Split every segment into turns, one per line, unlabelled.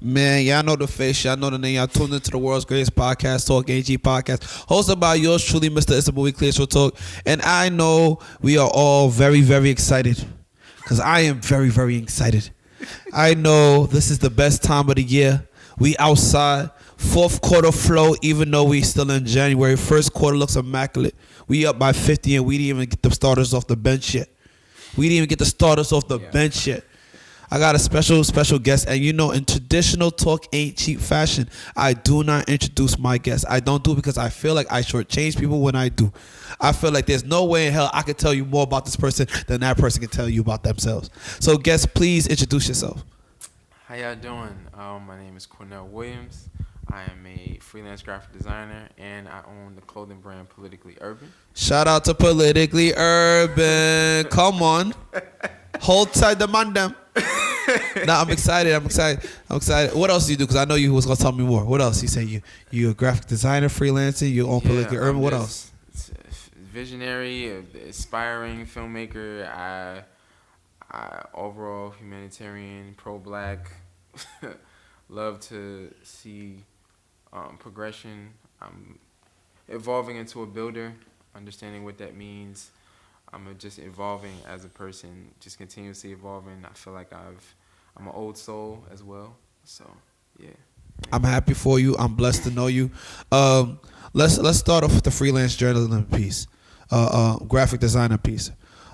Man, y'all know the face, y'all know the name. Y'all tuned into the world's greatest podcast, Talk AG Podcast, hosted by yours truly, Mr. It's a Movie Clear Show Talk. And I know we are all very, very excited, because I am very, very excited. I know this is the best time of the year. We outside, fourth quarter flow, even though we still in January. First quarter looks immaculate. We up by 50, and we didn't even get the starters off the bench yet. I got a special guest, and in traditional Talk Ain't Cheap fashion, I do not introduce my guests. I don't do it because I feel like I shortchange people when I do. I feel like there's no way in hell I could tell you more about this person than that person can tell you about themselves. So, guest, please introduce yourself.
How y'all doing? My name is Cornell Williams. I am a freelance graphic designer, and I own the clothing brand Politically Urban.
Shout out to Politically Urban. Come on. Hold tight, demand them. Nah, I'm excited. What else do you do? Because I know you was going to tell me more. What else? You say you a graphic designer, freelancer, you own Politically Urban. What else?
Visionary, aspiring filmmaker. I overall humanitarian, pro-black. Love to see progression. I'm evolving into a builder, understanding what that means. I'm just evolving as a person, just continuously evolving. I feel like I'm an old soul as well. So, yeah.
I'm happy for you. I'm blessed to know you. Let's start off with the freelance journalism piece, graphic designer piece.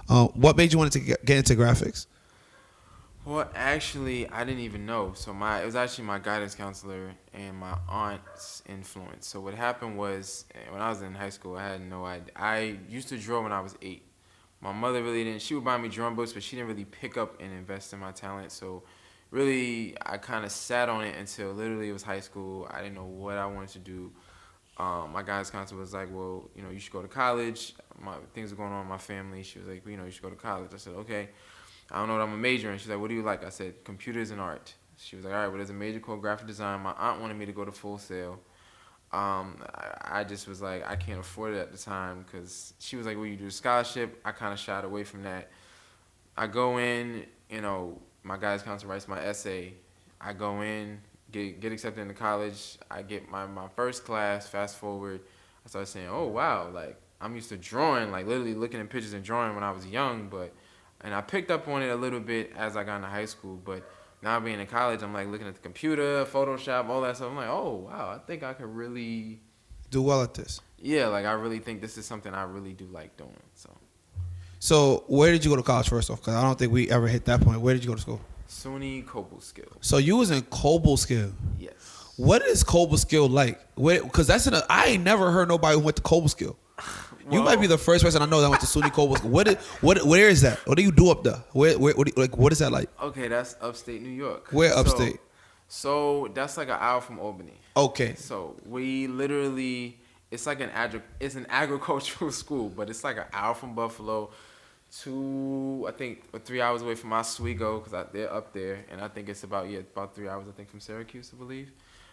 What made you want to get into graphics?
Well, actually, I didn't even know. So it was actually my guidance counselor and my aunt's influence. So what happened was, when I was in high school, I had no idea. I used to draw when I was 8. My mother really didn't. She would buy me drawing books, but she didn't really pick up and invest in my talent. So really, I kind of sat on it until literally it was high school. I didn't know what I wanted to do. My guidance counselor was like, well, you should go to college. Things are going on in my family. She was like, you should go to college. I said, okay. I don't know what I'm a major in. She's like, what do you like? I said, computers and art. She was like, all right, well, there's a major called graphic design. My aunt wanted me to go to Full Sail. I just was like, I can't afford it at the time because she was like, will you do a scholarship? I kind of shied away from that. I go in, my guidance counselor writes my essay. I go in, get accepted into college. I get my first class, fast forward. I started saying, oh, wow, like I'm used to drawing, like literally looking at pictures and drawing when I was young, and I picked up on it a little bit as I got into high school, but now being in college, I'm like looking at the computer, Photoshop, all that stuff. I'm like, oh, wow, I think I could really
do well at this.
Yeah, like I really think this is something I really do like doing.
So where did you go to college first off? Because I don't think we ever hit that point. Where did you go to school?
SUNY Cobleskill.
So you was in Cobleskill.
Yes.
What is Cobleskill like? Because I ain't never heard nobody who went to Cobleskill. You might be the first person I know that went to SUNY Cobleskill. Where is that? What do you do up there? What is that like?
Okay, that's upstate New York.
Where upstate?
So that's like an hour from Albany.
Okay.
So we literally, it's like an agricultural school, but it's like an hour from Buffalo, 3 hours away from Oswego because they're up there, and I think it's about 3 hours I think from Syracuse, I believe.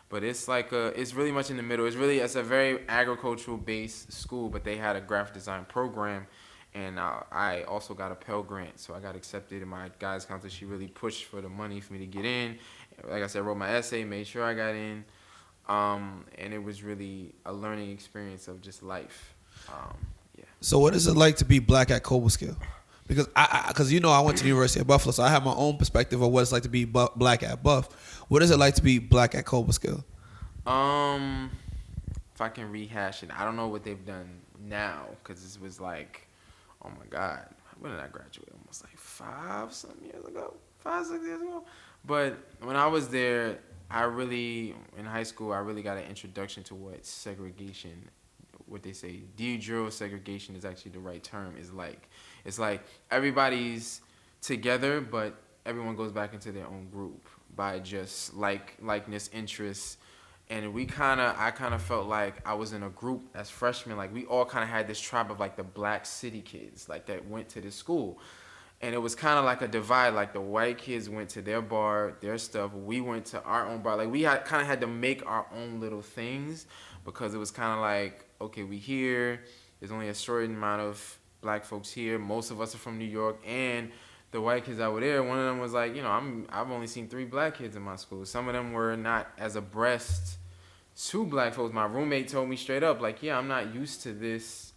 But it's it's really much in the middle. It's a very agricultural based school, but they had a graphic design program, and I also got a Pell Grant, so I got accepted. And my guidance counselor, she really pushed for the money for me to get in. Like I said, I wrote my essay, made sure I got in, and it was really a learning experience of just life. Yeah.
So what is it like to be black at Cobleskill? Because I went to the University of Buffalo, so I have my own perspective of what it's like to be black at Buff. What is it like to be black at Cobleskill?
If I can rehash it, I don't know what they've done now because this was like, oh my God, when did I graduate? Almost like 5-6 years ago. But when I was there, in high school, I really got an introduction to what segregation, what they say, de jure segregation is actually the right term, is like. It's like everybody's together, but everyone goes back into their own group by just likeness, interests. And I kind of felt like I was in a group as freshmen. Like we all kind of had this tribe of like the black city kids, like that went to this school. And it was kind of like a divide. Like the white kids went to their bar, their stuff. We went to our own bar. Like we kind of had to make our own little things because it was kind of like, okay, we here. There's only a certain amount of black folks here. Most of us are from New York, and the white kids that were there, one of them was like, I've only seen 3 black kids in my school. Some of them were not as abreast to black folks. My roommate told me straight up, like, yeah, I'm not used to this.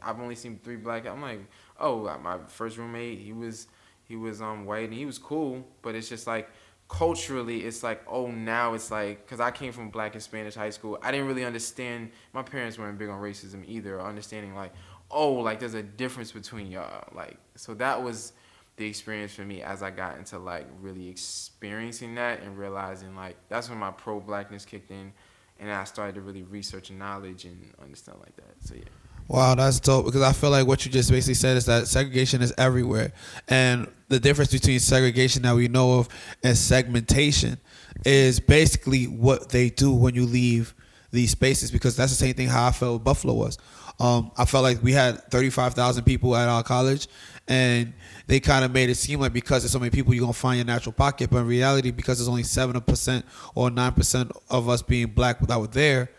I've only seen 3 black. I'm like, oh, my first roommate, he was white and he was cool, but it's just like culturally, it's like, oh, now it's like, because I came from black and Spanish high school, I didn't really understand. My parents weren't big on racism either, or understanding like, oh, like there's a difference between y'all, like, so that was the experience for me as I got into like really experiencing that and realizing like that's when my pro blackness kicked in, and I started to really research knowledge and understand like that. So yeah.
Wow, that's dope, because I feel like what you just basically said is that segregation is everywhere. And the difference between segregation that we know of and segmentation is basically what they do when you leave these spaces, because that's the same thing how I felt Buffalo was. I felt like we had 35,000 people at our college, and they kind of made it seem like because there's so many people, you're going to find your natural pocket. But in reality, because there's only 7% or 9% of us being black that were there,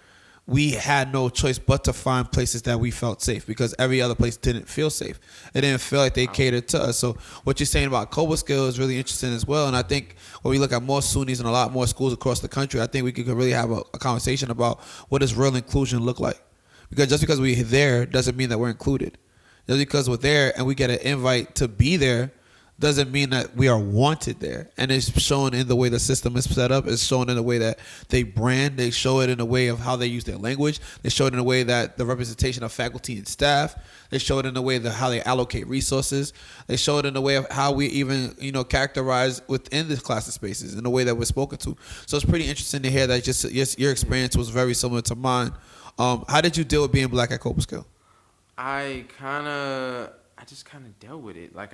we had no choice but to find places that we felt safe, because every other place didn't feel safe. It didn't feel like they catered to us. So what you're saying about Cobleskill is really interesting as well. And I think when we look at more SUNYs and a lot more schools across the country, I think we could really have a conversation about what does real inclusion look like. Because just because we're there doesn't mean that we're included. Just because we're there and we get an invite to be there doesn't mean that we are wanted there. And it's shown in the way the system is set up. It's shown in the way that they brand. They show it in the way of how they use their language. They show it in the way that the representation of faculty and staff. They show it in the way that how they allocate resources. They show it in the way of how we even, characterize within the classes spaces, in the way that we're spoken to. So it's pretty interesting to hear that just your experience was very similar to mine. How did you deal with being black at Cobleskill?
I just kind of dealt with it. Like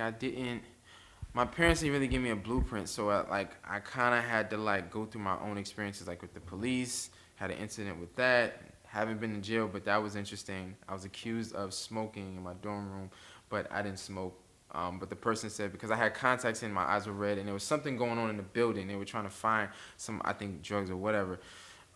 my parents didn't really give me a blueprint, so I kind of had to like go through my own experiences, like with the police. Had an incident with that. Haven't been in jail, but that was interesting. I was accused of smoking in my dorm room, but I didn't smoke. But the person said because I had contacts in, my eyes were red, and there was something going on in the building. They were trying to find some, I think, drugs or whatever.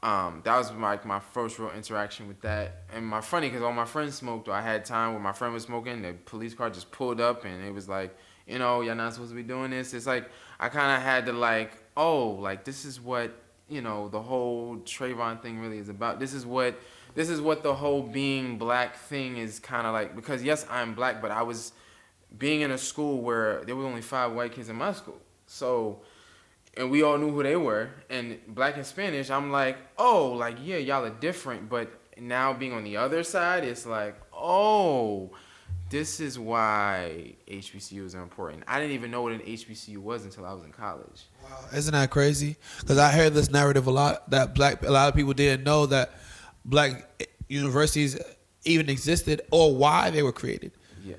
That was like my first real interaction with that. And funny, because all my friends smoked, or I had time where my friend was smoking, the police car just pulled up, and it was like, y'all not supposed to be doing this. It's like I kind of had to like, oh, like this is what the whole Trayvon thing really is about. This is what the whole being black thing is kind of like, because yes, I'm black, but I was being in a school where there were only 5 white kids in my school, so. And we all knew who they were, and black and Spanish, I'm like, oh, like, yeah, y'all are different, but now being on the other side, it's like, oh, this is why HBCUs are important. I didn't even know what an HBCU was until I was in college.
Wow, isn't that crazy? Because I heard this narrative a lot, that a lot of people didn't know that black universities even existed or why they were created.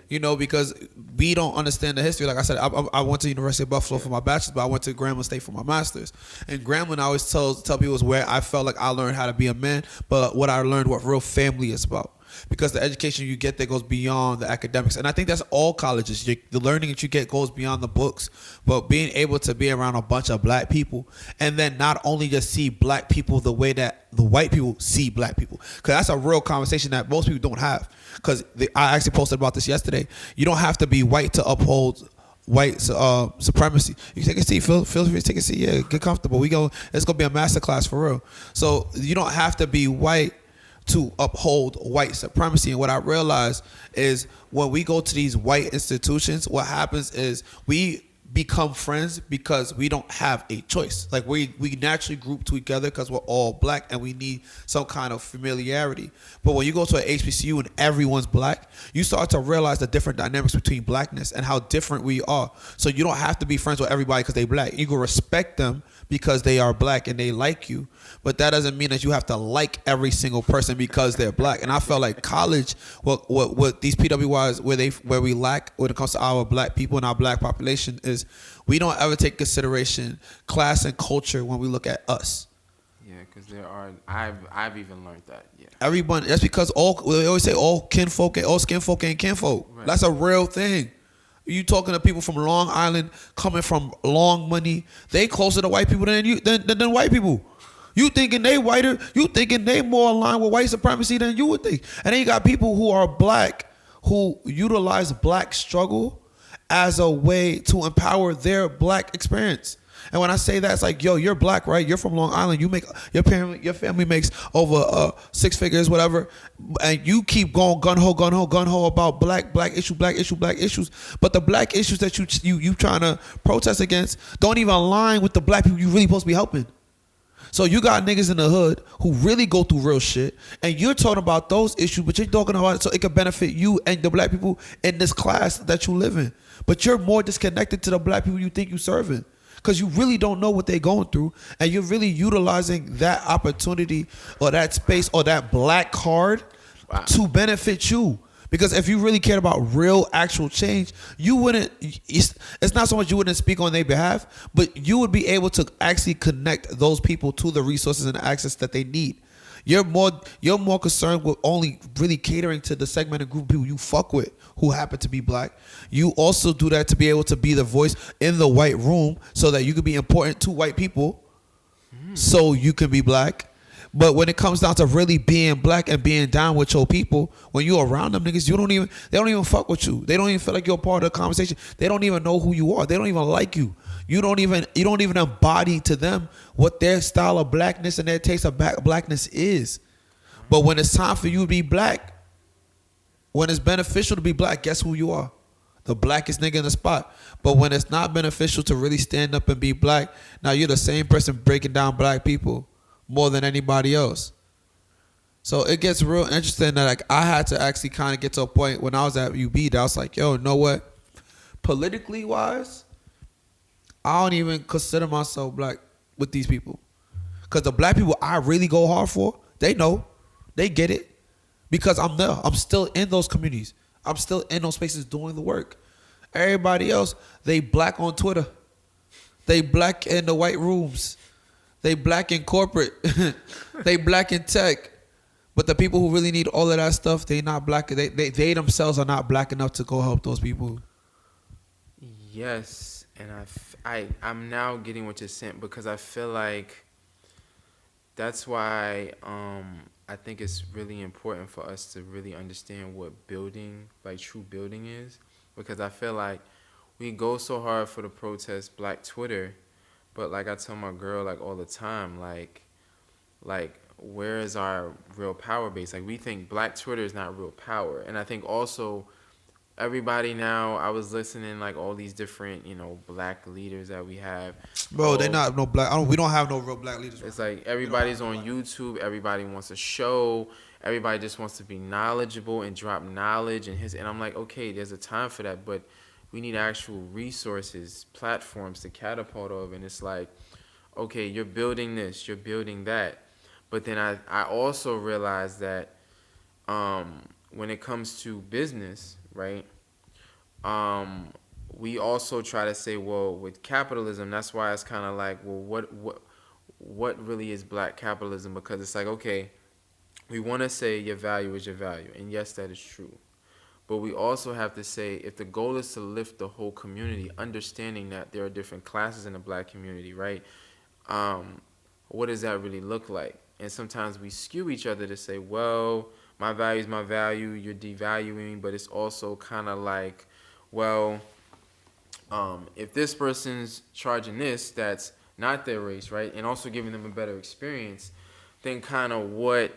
Yeah. Because we don't understand the history. Like I said, I went to University of Buffalo for my bachelor's, but I went to Grambling State for my master's. And Grambling, I always tell people, is where I felt like I learned how to be a man, but what I learned what real family is about. Because the education you get there goes beyond the academics. And I think that's all colleges. The learning that you get goes beyond the books. But being able to be around a bunch of black people, and then not only just see black people the way that the white people see black people. Because that's a real conversation that most people don't have. Because I actually posted about this yesterday. You don't have to be white to uphold white supremacy. You can take a seat. Feel free to take a seat. Yeah, get comfortable. It's going to be a masterclass for real. So you don't have to be white to uphold white supremacy. And what I realized is when we go to these white institutions, what happens is we become friends because we don't have a choice. Like we naturally group together because we're all black and we need some kind of familiarity. But when you go to an HBCU and everyone's black, you start to realize the different dynamics between blackness and how different we are. So you don't have to be friends with everybody because they black. You can respect them because they are black and they like you. But that doesn't mean that you have to like every single person because they're black. And I felt like college, what these PWIs, where we lack when it comes to our black people and our black population is we don't ever take consideration class and culture when we look at us.
Yeah, because I've even learned that. Yeah.
Everyone, that's because they always say all skin folk ain't kinfolk. Right. That's a real thing. You talking to people from Long Island coming from long money, they closer to white people than white people. You thinking they whiter, you thinking they more aligned with white supremacy than you would think. And then you got people who are black who utilize black struggle as a way to empower their black experience. And when I say that, it's like, yo, you're black, right? You're from Long Island. You make your family makes over six figures, whatever, and you keep going gun ho about black issues. But the black issues that you trying to protest against don't even align with the black people you really supposed to be helping. So you got niggas in the hood who really go through real shit, and you're talking about those issues, but you're talking about it so it could benefit you and the black people in this class that you live in. But you're more disconnected to the black people you think you serving, because you really don't know what they're going through, and you're really utilizing that opportunity or that space or that black card to benefit you. Because if you really cared about real, actual change, you wouldn't. It's not so much you wouldn't speak on their behalf, but you would be able to actually connect those people to the resources and access that they need. You're more concerned with only really catering to the segmented group of people you fuck with who happen to be black. You also do that to be able to be the voice in the white room so that you can be important to white people, so you can be black. But when it comes down to really being black and being down with your people, when you're around them niggas, they don't even fuck with you. They don't even feel like you're a part of the conversation. They don't even know who you are. They don't even like you. You don't even embody to them what their style of blackness and their taste of blackness is. But when it's time for you to be black, when it's beneficial to be black, guess who you are? The blackest nigga in the spot. But when it's not beneficial to really stand up and be black, now you're the same person breaking down black people more than anybody else. So it gets real interesting that like I had to actually kind of get to a point when I was at UB that I was like, yo, you know what? Politically wise, I don't even consider myself black with these people. Because the black people I really go hard for, they know. They get it. Because I'm there. I'm still in those communities. I'm still in those spaces doing the work. Everybody else, they black on Twitter. They black in the white rooms. They black in corporate. They black in tech. But the people who really need all of that stuff, they not black. They themselves are not black enough to go help those people.
Yes, and I'm now getting what you're saying, because I feel like that's why I think it's really important for us to really understand what building, like true building is, because I feel like we go so hard for the protest, Black Twitter, but like I tell my girl like all the time, like where is our real power base? Like we think Black Twitter is not real power, and I think also everybody now, I was listening like all these different, black leaders that we have.
Bro, they not no black. We don't have no real black leaders.
It's like everybody's on YouTube. Everybody wants a show. Everybody just wants to be knowledgeable and drop knowledge and I'm like, okay, there's a time for that, but we need actual resources, platforms to catapult over. And it's like, okay, you're building this, you're building that. But then I also realized that when it comes to business, right, we also try to say, well, with capitalism, that's why it's kind of like, well, what really is black capitalism? Because it's like, okay, we want to say your value is your value. And yes, that is true. But we also have to say, if the goal is to lift the whole community, understanding that there are different classes in the black community, right? What does that really look like? And sometimes we skew each other to say, well, my value is my value, you're devaluing, but it's also kind of like, well, if this person's charging this, that's not their race, right? And also giving them a better experience, then kind of what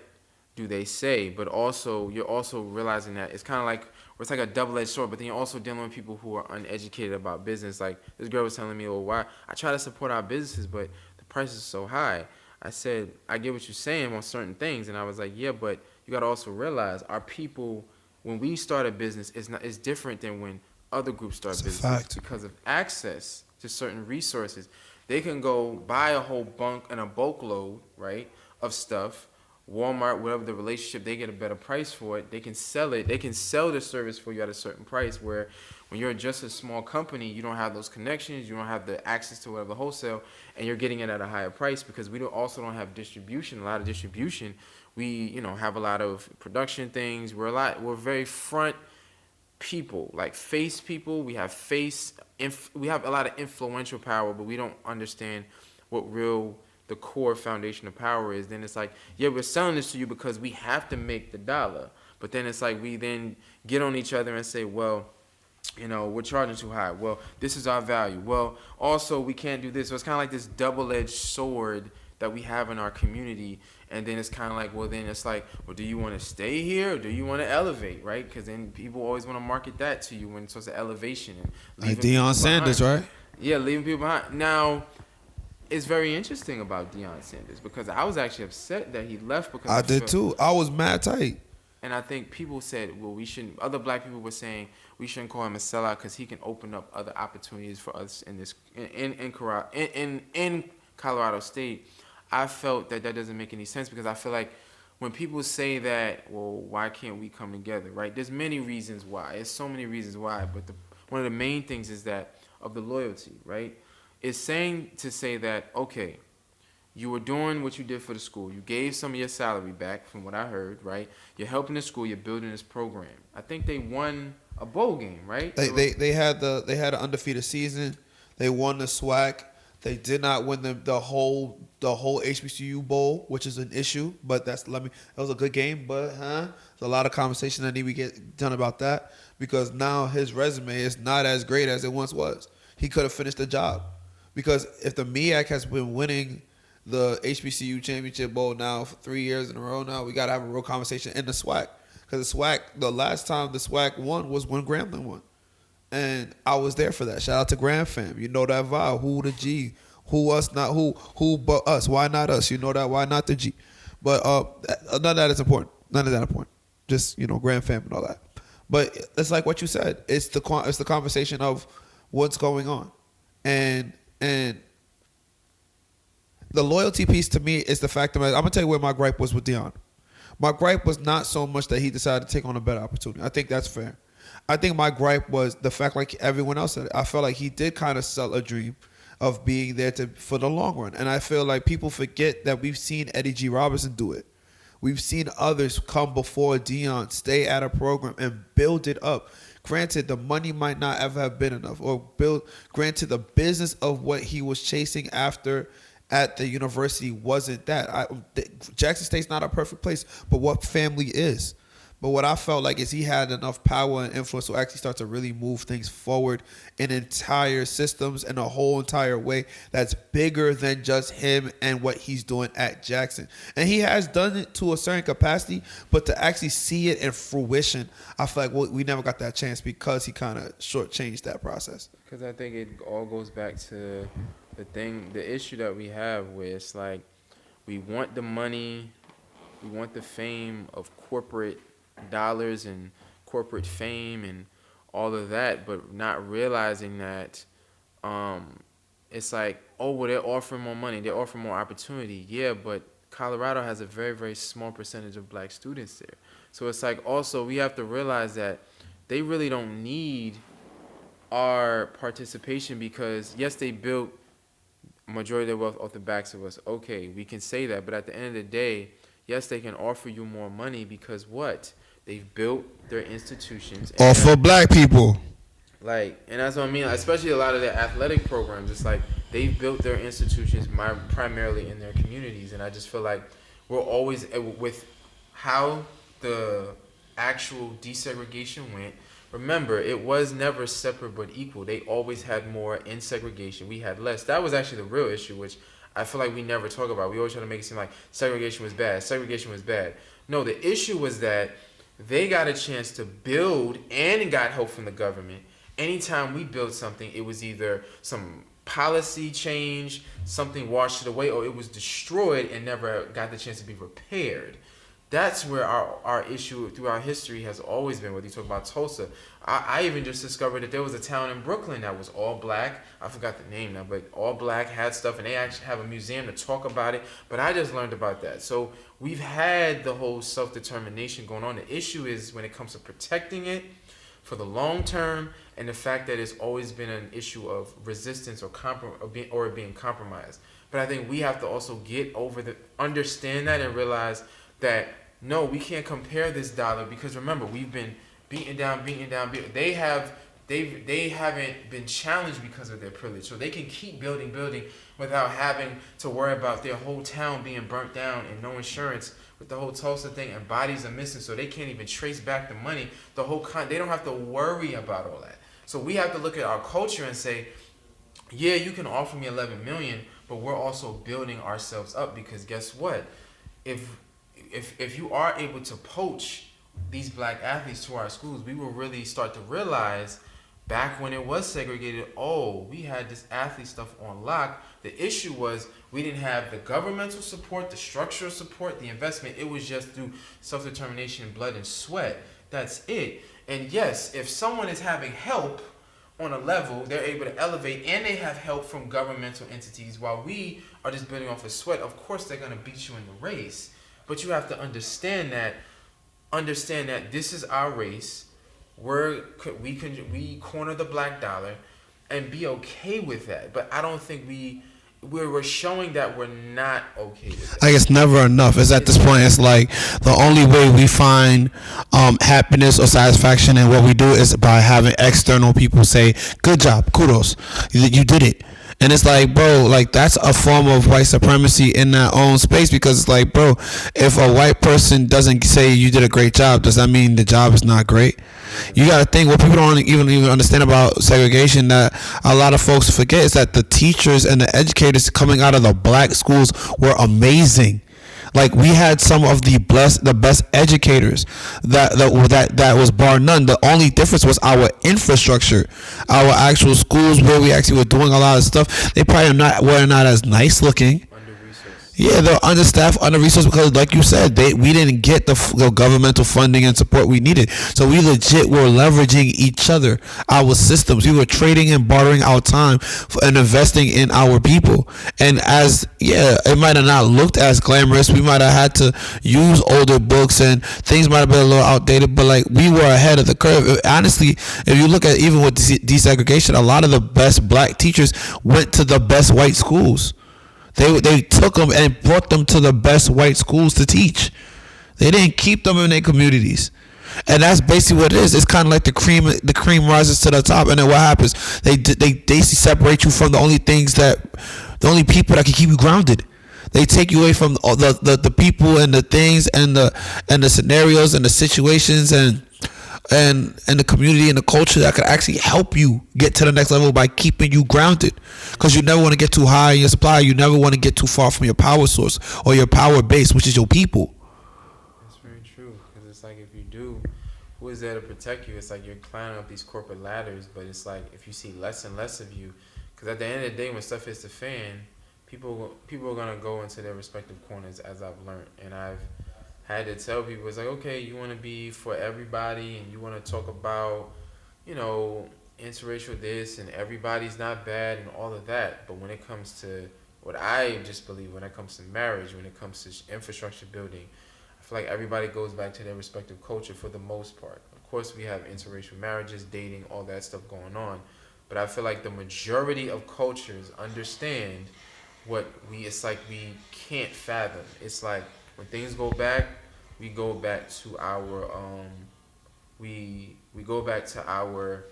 do they say? But also, you're also realizing that it's kind of like, it's like a double-edged sword, but then you're also dealing with people who are uneducated about business. Like this girl was telling me, well, why I try to support our businesses, but the price is so high. I said, I get what you're saying on certain things. And I was like, yeah, but you got to also realize our people, when we start a business, it's different than when other groups start businesses because of access to certain resources. They can go buy a whole bunk and a bulk load, right, of stuff. Walmart, whatever the relationship, they get a better price for it. They can sell it. They can sell the service for you at a certain price, where when you're just a small company, you don't have those connections. You don't have the access to whatever wholesale, and you're getting it at a higher price because we also don't have distribution. A lot of distribution. We, have a lot of production things. We're very front people, like face people. We have we have a lot of influential power, but we don't understand what the core foundation of power is. Then it's like, yeah, we're selling this to you because we have to make the dollar. But then it's like we then get on each other and say, well, we're charging too high. Well, this is our value. Well, also we can't do this. So it's kind of like this double-edged sword that we have in our community. And then it's kind of like, well, then it's like, well, do you want to stay here or do you want to elevate, right? Because then people always want to market that to you when it's supposed to elevation and
Like
leaving people
Deion Sanders,
behind.
right?
Yeah, leaving people behind. Now, it's very interesting about Deion Sanders because I was actually upset that he left because
I
I
did
felt,
too. I was mad tight.
and I think people said, well, we shouldn't. Other black people were saying we shouldn't call him a sellout because he can open up other opportunities for us in this in Colorado State. I felt that doesn't make any sense because I feel like when people say that, well, why can't we come together, right? There's many reasons why. There's so many reasons why, but one of the main things is that of the loyalty, right? It's saying to say that, okay, you were doing what you did for the school. You gave some of your salary back, from what I heard, right? You're helping the school. You're building this program. I think they won a bowl game, right?
They had an undefeated season. They won the SWAC. They did not win the whole HBCU bowl, which is an issue. But that was a good game. But there's a lot of conversation that need to get done about that because now his resume is not as great as it once was. He could have finished the job because if the MEAC has been winning the HBCU championship bowl now for 3 years in a row now, we got to have a real conversation in the SWAC because the SWAC, the last time the SWAC won was when Grambling won. And I was there for that. Shout out to Grand Fam. You know that vibe. Who the G? Who us? Not who but us? Why not us? You know that. Why not the G? But none of that is important. None of that important. Just Grand Fam and all that. But it's like what you said. It's the conversation of what's going on, and the loyalty piece to me is the fact that I'm gonna tell you where my gripe was with Deion. My gripe was not so much that he decided to take on a better opportunity. I think that's fair. I think my gripe was the fact, like everyone else said, I felt like he did kind of sell a dream of being there for the long run. And I feel like people forget that we've seen Eddie G. Robinson do it. We've seen others come before Deion, stay at a program and build it up. Granted, the money might not ever have been enough, granted, the business of what he was chasing after at the university wasn't that. Jackson State's not a perfect place, but what family is. But what I felt like is he had enough power and influence to actually start to really move things forward in entire systems and a whole entire way that's bigger than just him and what he's doing at Jackson. And he has done it to a certain capacity, but to actually see it in fruition, I feel like we never got that chance because he kind of shortchanged that process.
Because I think it all goes back to the issue that we have where it's like we want the money, we want the fame of corporate dollars and corporate fame and all of that, but not realizing that it's like, oh, well, they're offering more money, they're offering more opportunity. Yeah, but Colorado has a very, very small percentage of black students there. So it's like also we have to realize that they really don't need our participation because, yes, they built majority of their wealth off the backs of us. Okay, we can say that, but at the end of the day, yes, they can offer you more money because what? They've built their institutions.
All for black people.
Like, and that's what I mean. Especially a lot of their athletic programs. It's like they've built their institutions primarily in their communities. And I just feel like we're always, with how the actual desegregation went, remember, it was never separate but equal. They always had more in segregation. We had less. That was actually the real issue, which I feel like we never talk about. We always try to make it seem like segregation was bad. Segregation was bad. No, the issue was that they got a chance to build and got help from the government. Anytime we built something, it was either some policy change, something washed it away, or it was destroyed and never got the chance to be repaired. That's where our issue through our history has always been. Whether you talk about Tulsa, I even just discovered that there was a town in Brooklyn that was all black. I forgot the name now, but all black, had stuff, and they actually have a museum to talk about it. But I just learned about that. So we've had the whole self-determination going on. The issue is when it comes to protecting it for the long term, and the fact that it's always been an issue of resistance or being compromised. But I think we have to also understand that and realize that no, we can't compare this dollar because remember, we've been beaten down. They haven't been challenged because of their privilege, so they can keep building without having to worry about their whole town being burnt down and no insurance with the whole Tulsa thing, and bodies are missing, so they can't even trace back the money. They don't have to worry about all that. So we have to look at our culture and say, yeah, you can offer me 11 million, but we're also building ourselves up, because guess what? If if you are able to poach these black athletes to our schools, we will really start to realize back when it was segregated, oh, we had this athlete stuff on lock. The issue was we didn't have the governmental support, the structural support, the investment. It was just through self-determination, blood and sweat. That's it. And yes, if someone is having help on a level, they're able to elevate, and they have help from governmental entities while we are just building off of sweat. Of course they're going to beat you in the race, but you have to understand that this is our race. We corner the black dollar and be okay with that. But I don't think we're showing that we're not okay with that.
Like, it's never enough. It's at this point, it's like the only way we find happiness or satisfaction in what we do is by having external people say, good job, kudos, you did it. And it's like, bro, like, that's a form of white supremacy in that own space, because it's like, bro, if a white person doesn't say you did a great job, does that mean the job is not great? You got to think, what people don't even understand about segregation, that a lot of folks forget, is that the teachers and the educators coming out of the black schools were amazing. Like, we had some of the best educators that was bar none. The only difference was our infrastructure, our actual schools where we actually were doing a lot of stuff. They probably were not as nice looking. Yeah, they're understaffed, under-resourced, because, like you said, we didn't get the governmental funding and support we needed. So we legit were leveraging each other, our systems. We were trading and bartering our time and investing in our people. And it might have not looked as glamorous. We might have had to use older books, and things might have been a little outdated, but, like, we were ahead of the curve. Honestly, if you look at even with desegregation, a lot of the best black teachers went to the best white schools. They took them and brought them to the best white schools to teach. They didn't keep them in their communities. And that's basically what it is. It's kind of like the cream rises to the top, and then what happens? They separate you from the only people that can keep you grounded. They take you away from the people and the things and the scenarios and the situations and the community and the culture that could actually help you get to the next level by keeping you grounded. Because you never want to get too high in your supply. You never want to get too far from your power source or your power base, which is your people.
That's very true. Because it's like, if you do, who is there to protect you? It's like you're climbing up these corporate ladders, but it's like if you see less and less of you, because at the end of the day, when stuff hits the fan, people are gonna go into their respective corners, as I've learned, and I've had to tell people, it's like, okay, you want to be for everybody, and you want to talk about, interracial this, and everybody's not bad, and all of that. But when it comes to what I just believe, when it comes to marriage, when it comes to infrastructure building, I feel like everybody goes back to their respective culture for the most part. Of course, we have interracial marriages, dating, all that stuff going on. But I feel like the majority of cultures understand it's like we can't fathom. It's like, when things go back, we go back to our we go back to our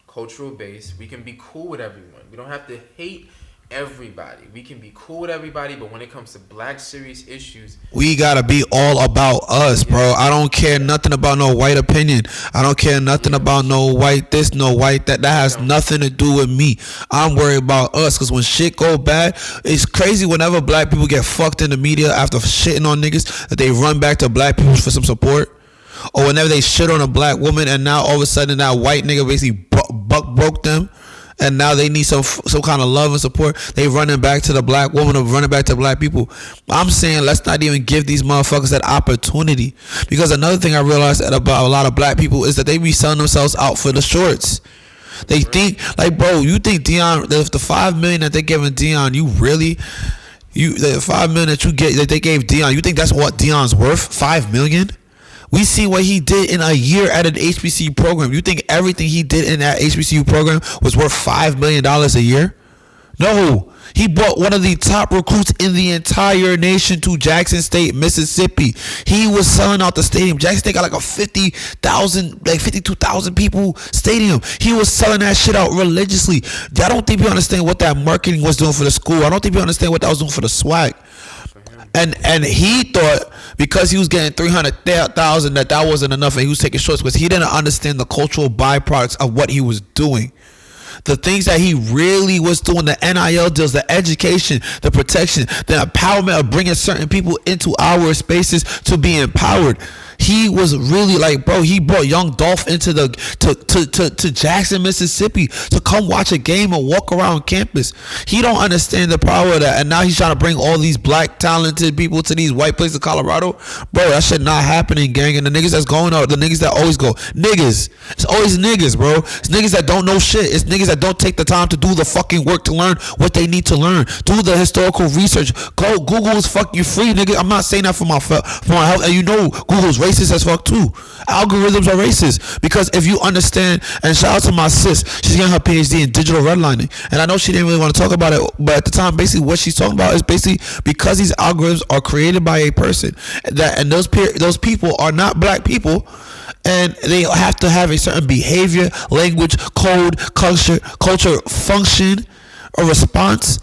cultural base. We can be cool with everyone. We don't have to hate everybody. We can be cool with everybody, but when it comes to black serious issues,
we gotta be all about us, bro. I don't care nothing about no white opinion. I don't care nothing about no white this, no white that. That has nothing to do with me. I'm worried about us, because when shit go bad, it's crazy whenever black people get fucked in the media after shitting on niggas, that they run back to black people for some support. Or whenever they shit on a black woman, and now all of a sudden that white nigga basically broke them, and now they need some kind of love and support, they running back to the black woman or running back to black people. I'm saying, let's not even give these motherfuckers that opportunity. Because another thing I realized about a lot of black people is that they be selling themselves out for the shorts. They think, like, bro, you think Deion, the $5 million that they giving Deion, the $5 million that they gave Deion, you think that's what Deion's worth? $5 million? We see what he did in a year at an HBCU program. You think everything he did in that HBCU program was worth $5 million a year? No. He brought one of the top recruits in the entire nation to Jackson State, Mississippi. He was selling out the stadium. Jackson State got like a 52,000 people stadium. He was selling that shit out religiously. I don't think you understand what that marketing was doing for the school. I don't think you understand what that was doing for the swag. And he thought because he was getting 300,000 that wasn't enough, and he was taking shorts because he didn't understand the cultural byproducts of what he was doing. The things that he really was doing, the NIL deals, the education, the protection, the empowerment of bringing certain people into our spaces to be empowered. He was really like, bro, he brought young Dolph into the to Jackson, Mississippi to come watch a game and walk around campus. He don't understand the power of that, and now he's trying to bring all these black talented people to these white places of Colorado. Bro, that shit not happening, gang. And the niggas that's going out, the niggas that always go, niggas. It's always niggas, bro. It's niggas that don't know shit. It's niggas that don't take the time to do the fucking work to learn what they need to learn. Do the historical research. Go Google is fuck you free, nigga. I'm not saying that for my health, and you know Google's racist as fuck too. Algorithms are racist because if you understand, and shout out to my sis, she's getting her PhD in digital redlining, and I know she didn't really want to talk about it, but at the time, basically what she's talking about is basically because these algorithms are created by a person and those people are not black people, and they have to have a certain behavior, language, code, culture, function, or response.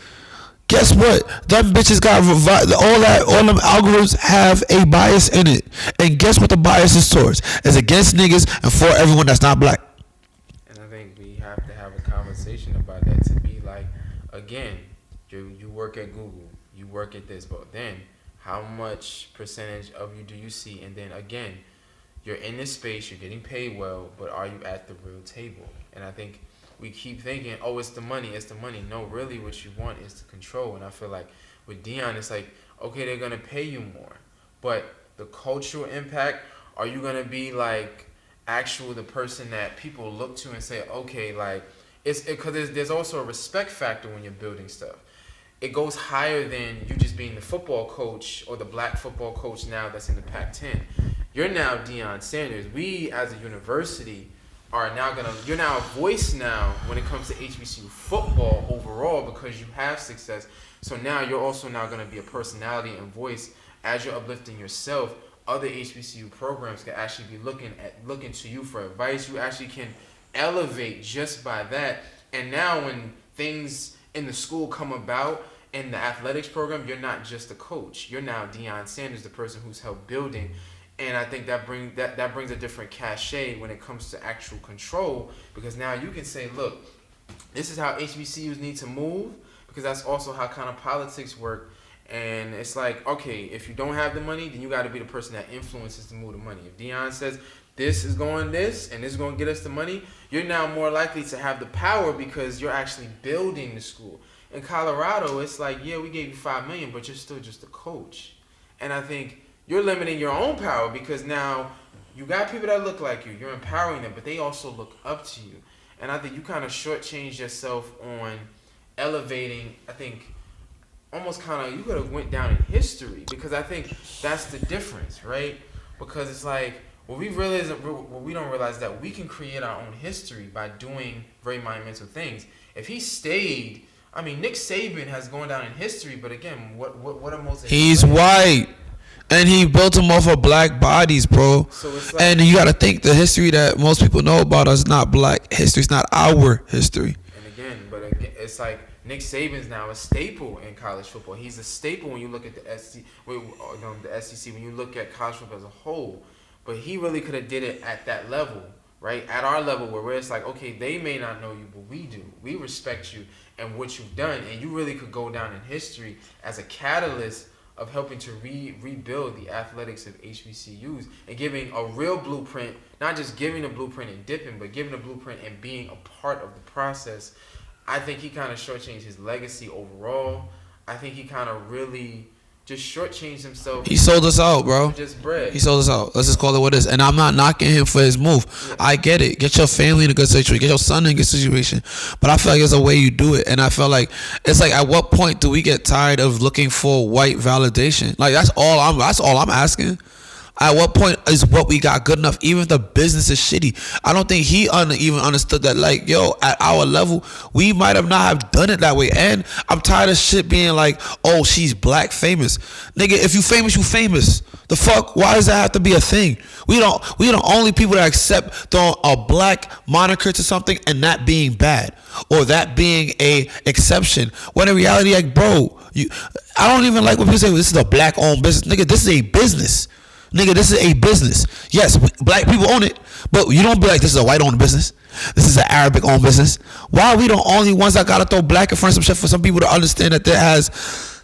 Guess what? Them bitches got all them algorithms have a bias in it. And guess what the bias is towards? It's against niggas and for everyone that's not black.
And I think we have to have a conversation about that to be like, again, you work at Google, you work at this, but then how much percentage of you do you see? And then again, you're in this space, you're getting paid well, but are you at the real table? And I think we keep thinking, oh, it's the money, it's the money. No, really what you want is the control. And I feel like with Dion, it's like, okay, they're going to pay you more. But the cultural impact, are you going to be like the person that people look to and say, okay, like, because there's also a respect factor when you're building stuff. It goes higher than you just being the football coach or the black football coach now that's in the Pac-10. You're now Deion Sanders. We, as a university, you're now a voice now when it comes to HBCU football overall because you have success. So now you're also now going to be a personality and voice as you're uplifting yourself. Other HBCU programs can actually be looking to you for advice. You actually can elevate just by that. And now when things in the school come about in the athletics program, you're not just a coach. You're now Deion Sanders, the person who's helped building. And I think that brings a different cachet when it comes to actual control, because now you can say, look, this is how HBCUs need to move, because that's also how kind of politics work. And it's like, okay, if you don't have the money, then you got to be the person that influences to move the money. If Deion says this is going this and this is going to get us the money, you're now more likely to have the power because you're actually building the school. In Colorado, it's like, yeah, we gave you $5 million, but you're still just a coach. And I think you're limiting your own power because now you got people that look like you. You're empowering them, but they also look up to you. And I think you kind of shortchange yourself on elevating. I think almost kind of you could have went down in history, because I think that's the difference, right? Because it's like what we don't realize that we can create our own history by doing very monumental things. If he stayed, I mean, Nick Saban has gone down in history, but again, what are most?
He's white. And he built them off of black bodies, bro. So it's like, and you got to think the history that most people know about us is not black history. It's not our history.
But again, it's like Nick Saban's now a staple in college football. He's a staple when you look at the SEC. When you look at college football as a whole. But he really could have did it at that level, right? At our level where it's like, okay, they may not know you, but we do. We respect you and what you've done. And you really could go down in history as a catalyst of helping to rebuild the athletics of HBCUs and giving a real blueprint, not just giving a blueprint and dipping, but giving a blueprint and being a part of the process. I think he kind of shortchanged his legacy overall. I think he kind of really just shortchanged himself.
He sold us out, bro.
Just bread.
He sold us out. Let's just call it what it is. And I'm not knocking him for his move. Yeah. I get it. Get your family in a good situation. Get your son in a good situation. But I feel like there's a way you do it. And I feel like it's like, at what point do we get tired of looking for white validation? Like that's all I'm asking. At what point is what we got good enough? Even if the business is shitty, I don't think he even understood that. Like, yo, at our level, we might have not have done it that way. And I'm tired of shit being like, oh, she's black famous, nigga. If you famous, you famous. The fuck? Why does that have to be a thing? We the only people that accept throwing a black moniker to something and that being bad or that being a exception. When in reality, like, bro, I don't even like when people say this is a black owned business. Nigga, this is a business. Nigga, this is a business. Yes, black people own it, but you don't be like this is a white owned business. This is an Arabic owned business. Why are we the only ones that gotta throw black in front of some shit for some people to understand that that has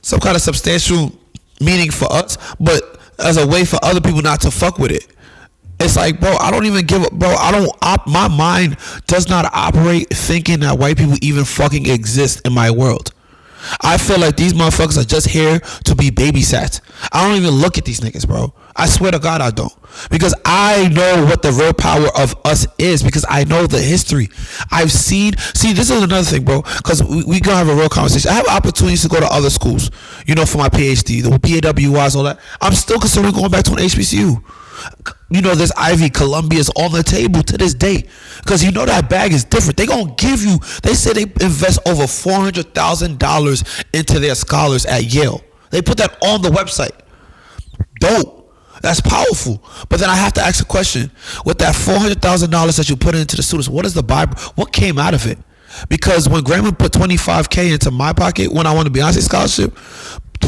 some kind of substantial meaning for us, but as a way for other people not to fuck with it? It's like, bro, I don't even give a bro. My mind does not operate thinking that white people even fucking exist in my world. I feel like these motherfuckers are just here to be babysat. I don't even look at these niggas, bro. I swear to God I don't. Because I know what the real power of us is. Because I know the history. I've seen. See, this is another thing, bro. Because we gonna have a real conversation. I have opportunities to go to other schools. You know, for my PhD, the PAWIs, all that. I'm still considering going back to an HBCU. You know, this Ivy, Columbia's on the table to this day, because you know that bag is different. They gonna give you. They say they invest over $400,000 into their scholars at Yale. They put that on the website. Dope. That's powerful. But then I have to ask a question: with that $400,000 that you put into the students, what is the Bible? What came out of it? Because when Grandma put $25K into my pocket when I won the Beyonce scholarship,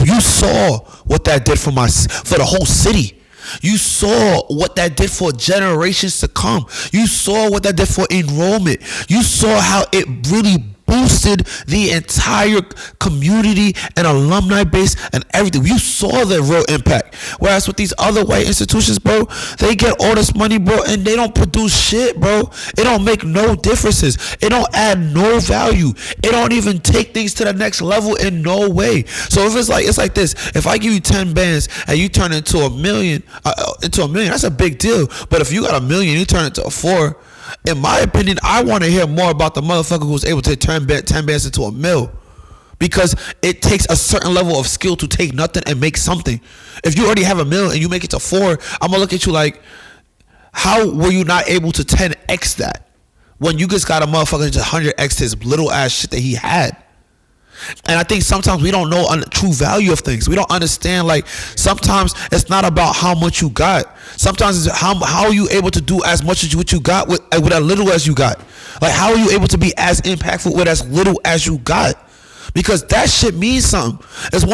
you saw what that did for the whole city. You saw what that did for generations to come. You saw what that did for enrollment. You saw how it really boosted the entire community and alumni base and everything. You saw the real impact. Whereas with these other white institutions, bro, they get all this money, bro, and they don't produce shit, bro. It don't make no differences. It don't add no value. It don't even take things to the next level in no way. So if it's like this: if I give you 10 bands and you turn into a million, that's a big deal. But if you got a million, you turn it into a 4. In my opinion, I want to hear more about the motherfucker who was able to turn 10 bands into a mill. Because it takes a certain level of skill to take nothing and make something. If you already have a mill and you make it to 4, I'm going to look at you like, how were you not able to 10x that? When you just got a motherfucker to 100x his little ass shit that he had. And I think sometimes we don't know the true value of things. We don't understand, like, sometimes it's not about how much you got. Sometimes it's how are you able to do as much as what you got with as little as you got. Like, how are you able to be as impactful with as little as you got? Because that shit means something. It's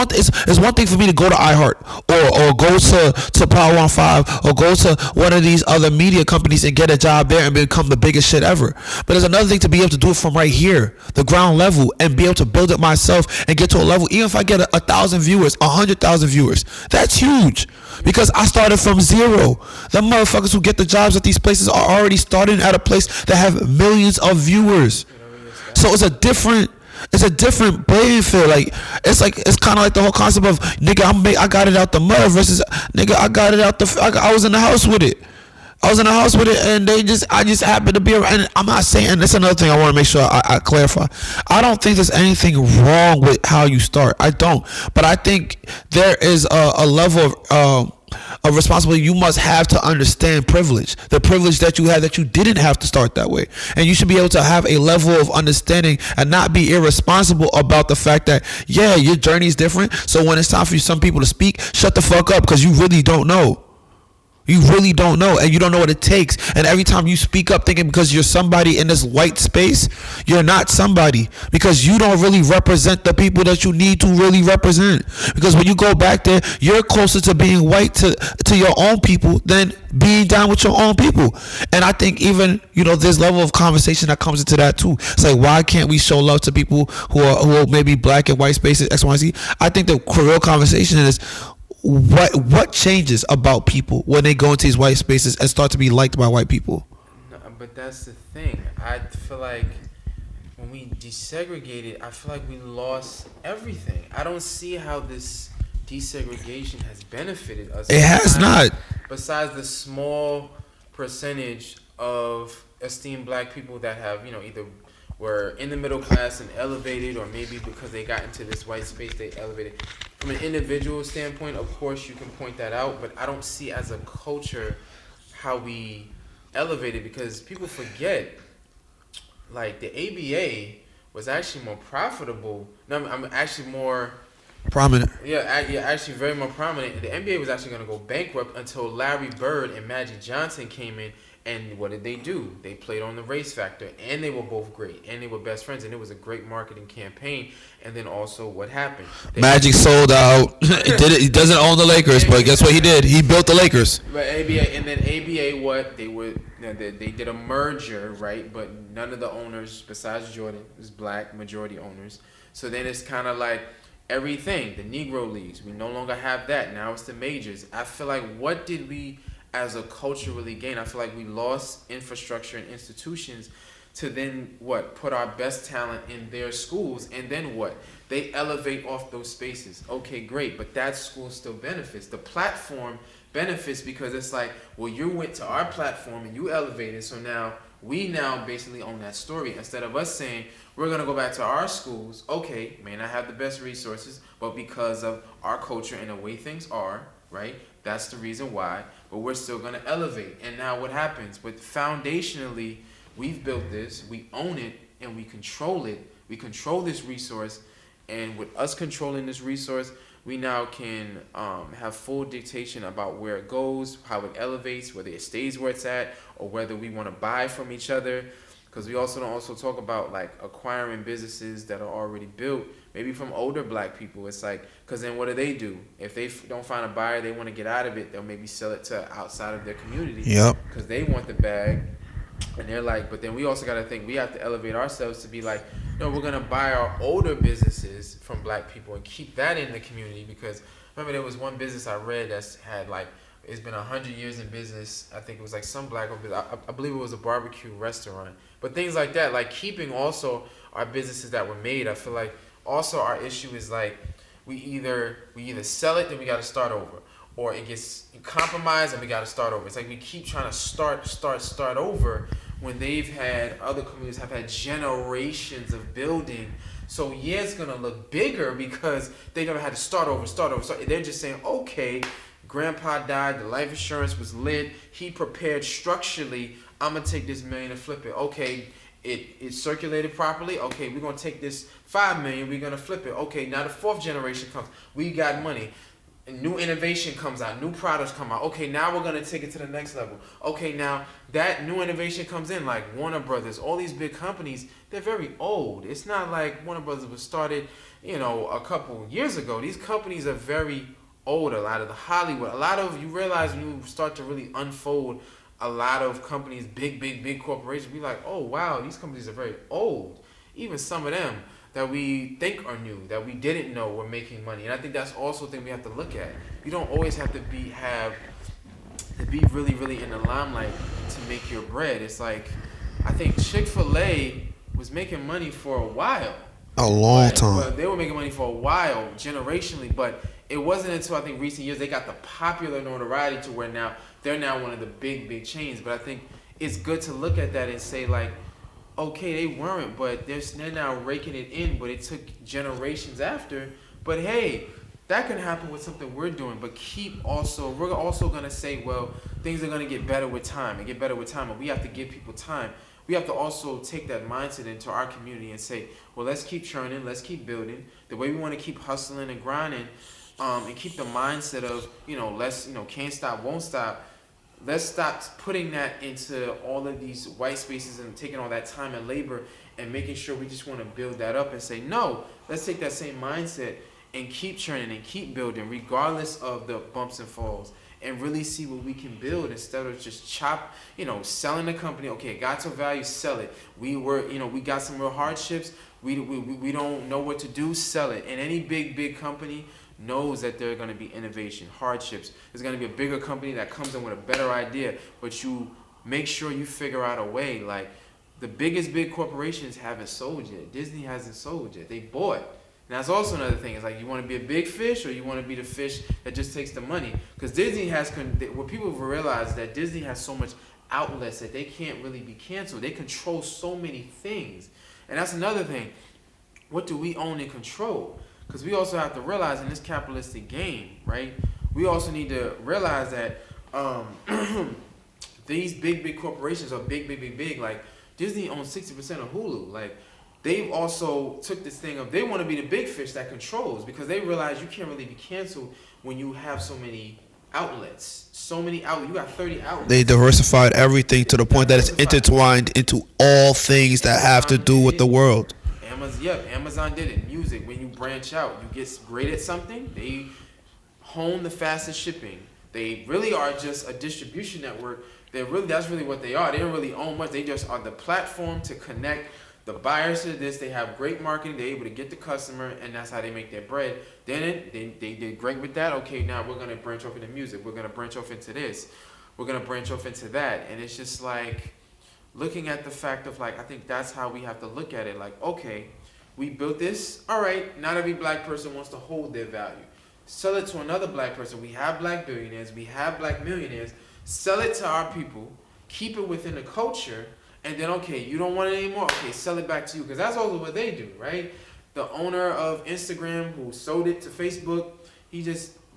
one thing for me to go to iHeart or go to Power 15 or go to one of these other media companies and get a job there and become the biggest shit ever. But there's another thing to be able to do it from right here, the ground level, and be able to build it myself and get to a level. Even if I get 1,000 viewers, 100,000 viewers, that's huge. Because I started from zero. The motherfuckers who get the jobs at these places are already starting at a place that have millions of viewers. So it's a different playing field. It's kind of like the whole concept of nigga, I got it out the mud versus nigga, I got it out I was in the house with it. And I just happened to be around. And I'm not saying, and that's another thing I want to make sure I clarify. I don't think there's anything wrong with how you start. I don't. But I think there is a level of responsibility you must have to understand privilege. The privilege that you had that you didn't have to start that way. And you should be able to have a level of understanding and not be irresponsible about the fact that, yeah, your journey is different. So when it's time for some people to speak, shut the fuck up, because you really don't know. You really don't know, and you don't know what it takes. And every time you speak up thinking because you're somebody in this white space, you're not somebody, because you don't really represent the people that you need to really represent. Because when you go back there, you're closer to being white to your own people than being down with your own people. And I think even, this level of conversation that comes into that too. It's like, why can't we show love to people who are maybe black and white spaces, X, Y, Z? I think the real conversation is, what changes about people when they go into these white spaces and start to be liked by white people?
No, but that's the thing. I feel like when we desegregated, I feel like we lost everything. I don't see how this desegregation has benefited us.
It has not.
Besides the small percentage of esteemed black people that have, either were in the middle class and elevated, or maybe because they got into this white space, they elevated. From an individual standpoint, of course, you can point that out, but I don't see as a culture how we elevated, because people forget, like, the ABA was actually more profitable. No, I'm actually more
prominent.
Yeah, actually very more prominent. The NBA was actually going to go bankrupt until Larry Bird and Magic Johnson came in And what did they do? They played on the race factor, and they were both great, and they were best friends, and it was a great marketing campaign. And then also, what happened?
Magic sold out. He doesn't own the Lakers, but guess what he did? He built the Lakers.
But ABA, and then ABA, what they were, they did a merger, right? But none of the owners besides Jordan was black, majority owners. So then it's kind of like everything. The Negro leagues, we no longer have that. Now it's the majors. I feel like, what did we as a culture really gain? I feel like we lost infrastructure and institutions to then what? Put our best talent in their schools, and then what? They elevate off those spaces. Okay, great, but that school still benefits. The platform benefits because it's like, well, you went to our platform and you elevated, so now we now basically own that story. Instead of us saying, we're going to go back to our schools, okay, may not have the best resources, but because of our culture and the way things are, right? That's the reason why, but we're still going to elevate. And now what happens? But foundationally, we've built this, we own it, and we control it. We control this resource, and with us controlling this resource, we now can have full dictation about where it goes, how it elevates, whether it stays where it's at, or whether we want to buy from each other. Because we also don't also talk about like acquiring businesses that are already built, maybe from older black people. It's like, because then what do? If they don't find a buyer, they want to get out of it, they'll maybe sell it to outside of their community.
Yep.
Because they want the bag. And they're like, but then we also got to think, we have to elevate ourselves to be like, no, we're going to buy our older businesses from black people and keep that in the community. Because remember, there was one business I read that's had like, it's been 100 years in business. I think it was like some black business. I believe it was a barbecue restaurant. But things like that, like keeping also our businesses that were made. I feel like also our issue is like, we either sell it, then we got to start over. Or it gets compromised and we got to start over. It's like we keep trying to start over when other communities have had generations of building. So yeah, it's going to look bigger because they never had to start over. So they're just saying, okay, grandpa died, the life insurance was lit, he prepared structurally, I'm going to take this $1 million and flip it. Okay, it circulated properly. Okay, we're going to take this $5 million, we're going to flip it. Okay, now the fourth generation comes. We got money. New innovation comes out, new products come out. Okay, now we're going to take it to the next level. Okay, now that new innovation comes in, like Warner Brothers, all these big companies, they're very old. It's not like Warner Brothers was started, a couple years ago. These companies are very old. A lot of the Hollywood, you realize when you start to really unfold a lot of companies, big corporations, be like, oh wow, these companies are very old. Even some of them that we think are new, that we didn't know were making money. And I think that's also a thing we have to look at. You don't always have to be really in the limelight to make your bread. It's like, I think Chick-fil-A was making money for a while.
A long time.
But they were making money for a while, generationally, but it wasn't until I think recent years they got the popular notoriety to where now they're now one of the big chains. But I think it's good to look at that and say like, okay, they weren't, but they're now raking it in, but it took generations after. But hey, that can happen with something we're doing. But we're also going to say, well, things are going to get better with time but we have to give people time. We have to also take that mindset into our community and say, well, let's keep churning, let's keep building. The way we want to keep hustling and grinding, and keep the mindset of, let's, can't stop, won't stop. Let's stop putting that into all of these white spaces and taking all that time and labor and making sure we just want to build that up and say, no, let's take that same mindset and keep churning and keep building regardless of the bumps and falls and really see what we can build instead of just selling the company. Okay, it got to value, sell it. We got some real hardships. We don't know what to do, sell it. And any big company knows that there are going to be innovation, hardships. There's going to be a bigger company that comes in with a better idea, but you make sure you figure out a way. Like the biggest big corporations haven't sold yet. Disney hasn't sold yet. They bought. And that's also another thing. It's like, you want to be a big fish or you want to be the fish that just takes the money? Because Disney what people have realized is that Disney has so much outlets that they can't really be canceled. They control so many things. And that's another thing. What do we own and control? Because we also have to realize in this capitalistic game, right? We also need to realize that these big corporations are big. Like Disney owns 60% of Hulu. Like they've also took this thing of they want to be the big fish that controls, because they realize you can't really be canceled when you have so many outlets. So many outlets. You got 30 outlets.
They diversified everything to the point that it's intertwined into all things that have to do with the world.
Amazon did it. Music, when you branch out, you get great at something. They hone the fastest shipping. They really are just a distribution network. That's really what they are. They don't really own much. They just are the platform to connect the buyers to this. They have great marketing. They're able to get the customer, and that's how they make their bread. Then they did great with that. Okay, now we're gonna branch off into music. We're gonna branch off into this. We're gonna branch off into that. And it's just like looking at the fact of like, I think that's how we have to look at it. Like, okay, we built this. All right, not every black person wants to hold their value. Sell it to another black person. We have black billionaires. We have black millionaires. Sell it to our people. Keep it within the culture. And then, okay, you don't want it anymore. Okay, sell it back to you. Because that's also what they do, right? The owner of Instagram who sold it to Facebook,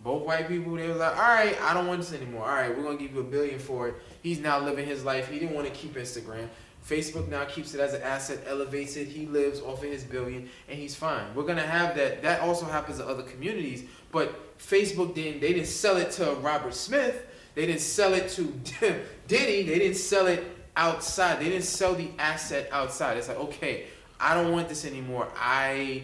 both white people, they were like, all right, I don't want this anymore. All right, we're going to give you $1 billion for it. He's now living his life. He didn't want to keep Instagram. Facebook now keeps it as an asset, elevates it. He lives off of his $1 billion, and he's fine. We're going to have that. That also happens in other communities. But Facebook they didn't sell it to Robert Smith. They didn't sell it to Diddy. They didn't sell it outside. They didn't sell the asset outside. It's like, okay, I don't want this anymore. I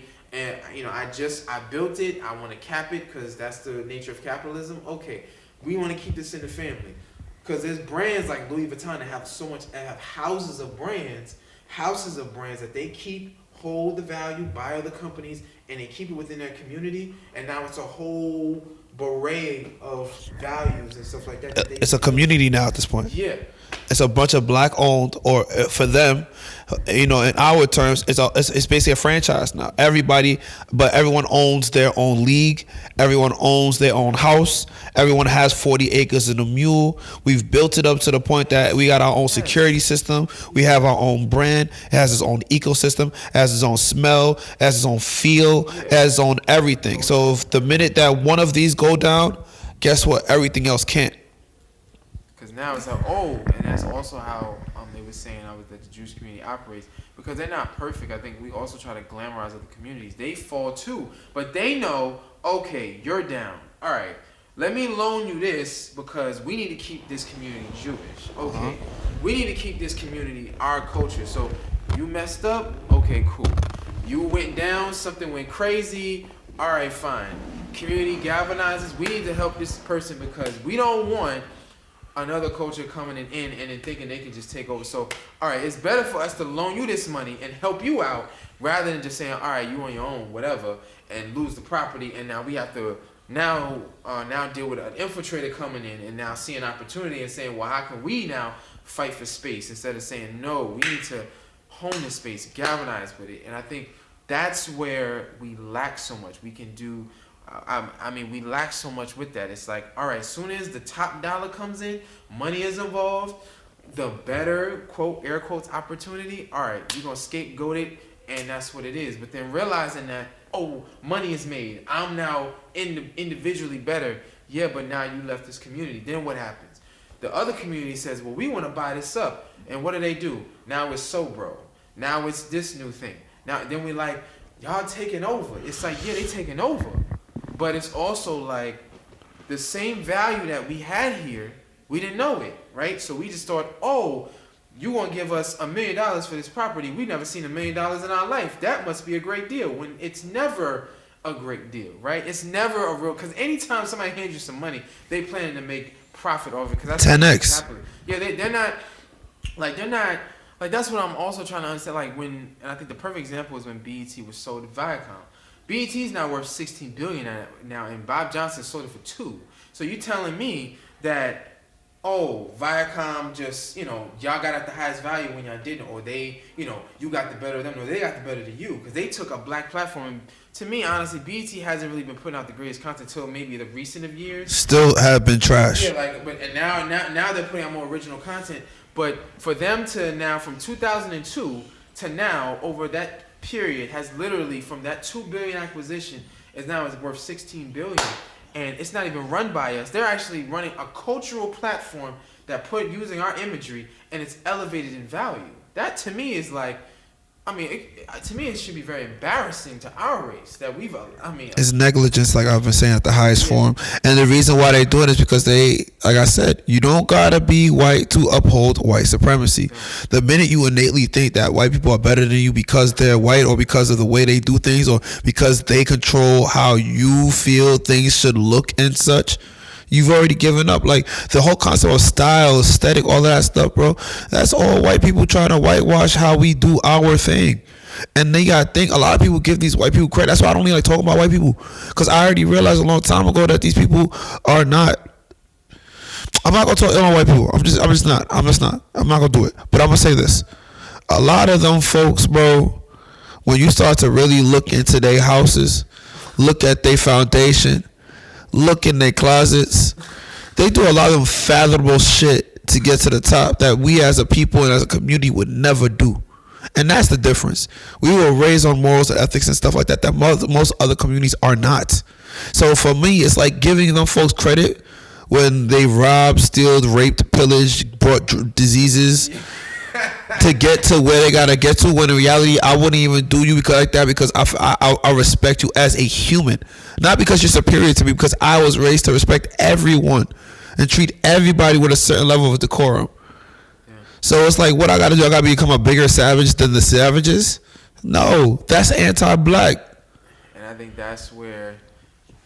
built it. I want to cap it because that's the nature of capitalism. Okay, we want to keep this in the family because there's brands like Louis Vuitton that have houses of brands that they hold the value, buy other companies, and they keep it within their community. And now it's a whole beret of values and stuff like that.
It's a community now at this point.
Yeah.
It's a bunch of black owned, or for them, in our terms, it's basically a franchise now. Everyone owns their own league. Everyone owns their own house. Everyone has 40 acres and a mule. We've built it up to the point that we got our own security system. We have our own brand. It has its own ecosystem. It has its own smell. It has its own feel. It has its own everything. So if the minute that one of these go down, guess what? Everything else can't.
Because now it's like, and that's also how they were saying that the Jewish community operates. Because they're not perfect. I think we also try to glamorize other communities. They fall too. But they know, okay, you're down. All right, let me loan you this because we need to keep this community Jewish. Okay, we need to keep this community our culture. So you messed up? Okay, cool. You went down, something went crazy. All right, fine. Community galvanizes. We need to help this person because we don't want another culture coming in and then thinking they can just take over. So, all right, it's better for us to loan you this money and help you out rather than just saying, all right, you on your own, whatever, and lose the property. And now we have to now deal with an infiltrator coming in and now see an opportunity and saying, well, how can we now fight for space instead of saying, no, we need to hone this space, galvanize with it. And I think that's where we lack so much. We can do. We lack so much with that. It's like, all right, as soon as the top dollar comes in, money is involved, the better, quote, air quotes, opportunity, all right, you're going to scapegoat it, and that's what it is. But then realizing that, money is made. I'm now individually better. Yeah, but now you left this community. Then what happens? The other community says, well, we want to buy this up. And what do? Now it's Sobro. Now it's this new thing. Now, then we like, y'all taking over. It's like, yeah, they taking over. But it's also like the same value that we had here, we didn't know it, right? So we just thought, you want to give us $1 million for this property. We've never seen $1 million in our life. That must be a great deal. When it's never a great deal, right? It's never a real, because anytime somebody hands you some money, they planning to make profit off it. Because that's
10x.
Yeah, they're not, that's what I'm also trying to understand. And I think the perfect example is when BET was sold to Viacom. BET is now worth $16 billion now, and Bob Johnson sold it for $2 billion. So you telling me that, Viacom just, y'all got at the highest value when y'all didn't, or they, you got the better of them, or they got the better of you, because they took a black platform. And to me, honestly, BET hasn't really been putting out the greatest content until maybe the recent of years.
Still have been trash.
Yeah, now they're putting out more original content. But for them to now, from 2002 to now, over that period, has literally, from that $2 billion acquisition, is worth $16 billion. And it's not even run by us. They're actually running a cultural platform that using our imagery, and it's elevated in value. That to me is like, I mean, to me, it should be very embarrassing to our race that we've.
It's negligence, like I've been saying, at the highest
yeah,
form. And the reason why they do it is because they, like I said, you don't gotta be white to uphold white supremacy. The minute you innately think that white people are better than you because they're white, or because of the way they do things, or because they control how you feel things should look and such, you've already given up. Like the whole concept of style, aesthetic, all of that stuff, bro. That's all white people trying to whitewash how we do our thing. And they gotta think, a lot of people give these white people credit. That's why I don't even like talking about white people, because I already realized a long time ago that these people are not. I'm not gonna talk ill on white people. I'm just not. I'm not gonna do it. But I'm gonna say this: a lot of them folks, bro, when you start to really look into their houses, look at their foundation, look in their closets, they do a lot of unfathomable shit to get to the top that we as a people and as a community would never do. And that's the difference. We were raised on morals and ethics and stuff like that most other communities are not. So for me, it's like giving them folks credit when they robbed, steal, raped, pillaged, brought diseases to get to where they gotta get to. When in reality, I wouldn't even do you because like that, because I respect you as a human, not because you're superior to me. Because I was raised to respect everyone and treat everybody with a certain level of decorum. So it's like, what I gotta do? I gotta become a bigger savage than the savages? No, that's anti-black.
and I think that's where,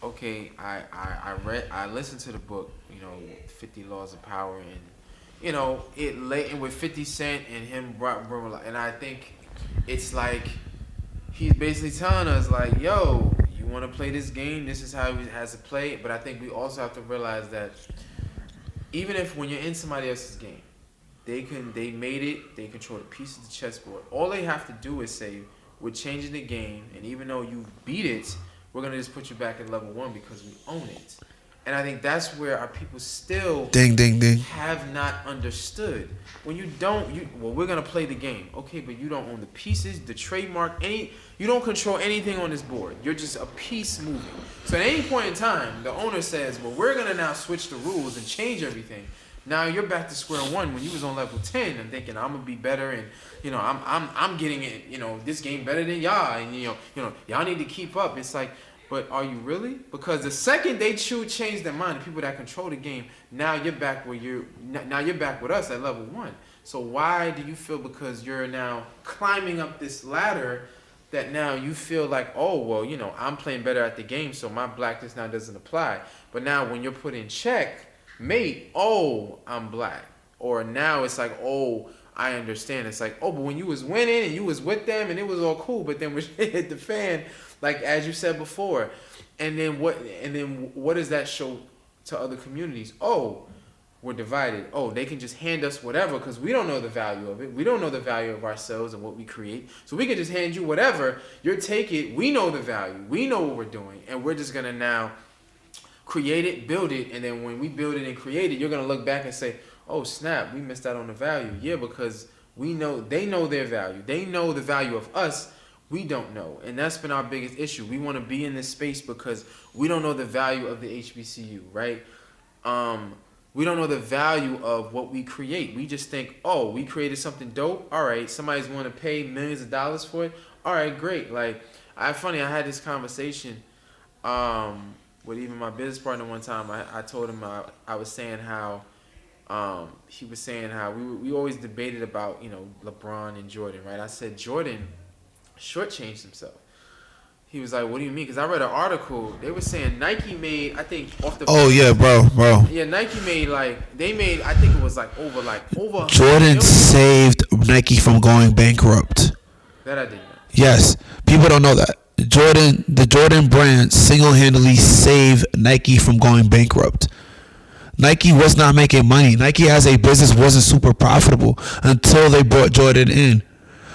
okay, I listened to the book, 50 Laws of Power, and it lay in with 50 Cent and him and I think it's like he's basically telling us like, yo, you want to play this game, this is how it has to play. But I think we also have to realize that even if when you're in somebody else's game, they made it, they control the piece of the chessboard. All they have to do is say, we're changing the game, and even though you beat it, we're gonna just put you back at level 1 because we own it. And I think that's where our people still
ding
have not understood. When you don't, we're gonna play the game, okay, but you don't own the pieces, the trademark, you don't control anything on this board. You're just a piece moving. So at any point in time, the owner says, well, we're gonna now switch the rules and change everything. Now you're back to square one when you was on level 10 and thinking I'm gonna be better, and I'm getting it, this game better than y'all, and y'all need to keep up. It's like, but are you really? Because the second they change their mind, the people that control the game, now you're back now you're back with us at level 1. So why do you feel, because you're now climbing up this ladder, that now you feel like, oh well, I'm playing better at the game, so my blackness now doesn't apply. But now when you're put in check, mate, oh, I'm black. Or now it's like, oh, I understand. It's like, oh, but when you was winning and you was with them and it was all cool, but then when shit hit the fan, like as you said before, and then what does that show to other communities? Oh, we're divided. Oh, they can just hand us whatever because we don't know the value of it. We don't know the value of ourselves and what we create. So we can just hand you whatever. You take it. We know the value. We know what we're doing. And we're just going to now create it, build it, and then when we build it and create it, you're gonna look back and say, "Oh snap, we missed out on the value." Yeah, because they know their value. They know the value of us. We don't know, and that's been our biggest issue. We want to be in this space because we don't know the value of the HBCU, right? We don't know the value of what we create. We just think, "Oh, we created something dope. All right, somebody's going to pay millions of dollars for it. All right, great." Like, I had this conversation. With even my business partner one time, I told him I was saying how he was saying how we always debated about LeBron and Jordan, right? I said Jordan shortchanged himself. He was like, "What do you mean?" Because I read an article. They were saying Nike made, I think, off the.
Oh yeah, bro.
Yeah, Nike made I think it was over.
Jordan saved Nike from going bankrupt.
That I didn't know.
Yes, people don't know that. The Jordan brand single-handedly saved Nike from going bankrupt. Nike was not making money. Nike as a business wasn't super profitable until they brought Jordan in.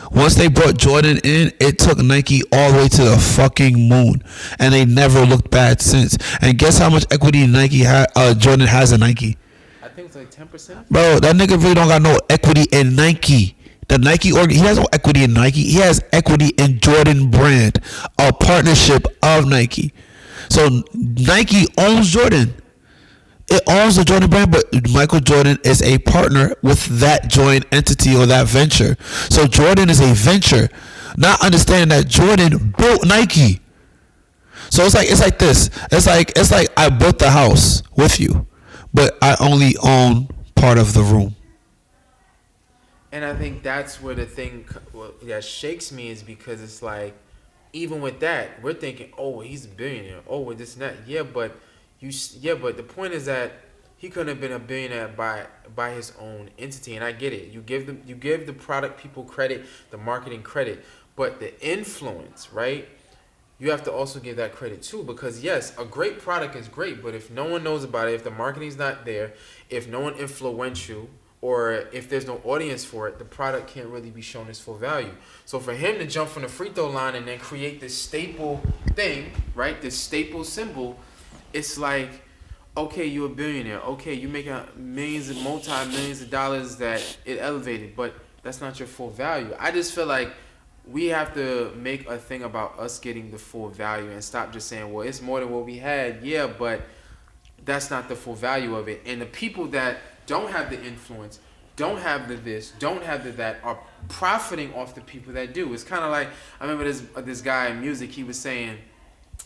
Once they brought Jordan in, it took Nike all the way to the fucking moon, and they never looked bad since. And guess how much equity Jordan has in Nike?
I think it's like 10%.
Bro, that nigga really don't got no equity in Nike. The Nike he has no equity in Nike. He has equity in Jordan brand, a partnership of Nike. So Nike owns Jordan. it owns the Jordan brand, but Michael Jordan is a partner with that joint entity or that venture. So Jordan is a venture, not understanding that Jordan built Nike. So it's like this. It's like I built the house with you, but I only own part of the room.
And I think that's where the thing that shakes me is because it's like, even with that, we're thinking, oh, well, he's a billionaire. Oh, well, this and that. Yeah, but the point is that he couldn't have been a billionaire by his own entity. And I get it. You give the product people credit, the marketing credit, but the influence, right? You have to also give that credit too, because yes, a great product is great, but if no one knows about it, if the marketing's not there, if no one influential, or if there's no audience for it, the product can't really be shown its full value. So for him to jump from the free throw line and then create this staple thing, right? This staple symbol, it's like, okay, you're a billionaire. Okay, you're making millions and multi-millions of dollars that it elevated, but that's not your full value. I just feel like we have to make a thing about us getting the full value and stop just saying, well, it's more than what we had. Yeah, but that's not the full value of it. And the people that don't have the influence, don't have the this, don't have the that, are profiting off the people that do. It's kind of like, I remember this guy in music, he was saying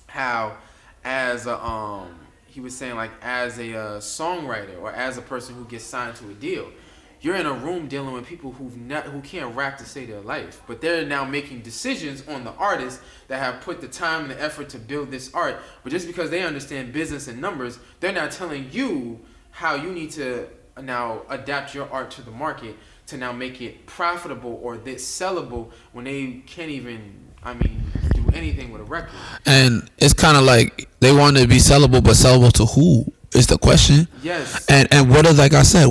how as a he was saying like as a songwriter or as a person who gets signed to a deal, you're in a room dealing with people who can't rap to save their life, but they're now making decisions on the artists that have put the time and the effort to build this art. But just because they understand business and numbers, they're not telling you how you need to now adapt your art to the market to now make it profitable or this sellable when they can't even, do anything with a record.
And it's kind of like they want to be sellable, but sellable to who is the question.
Yes.
And what are, like I said,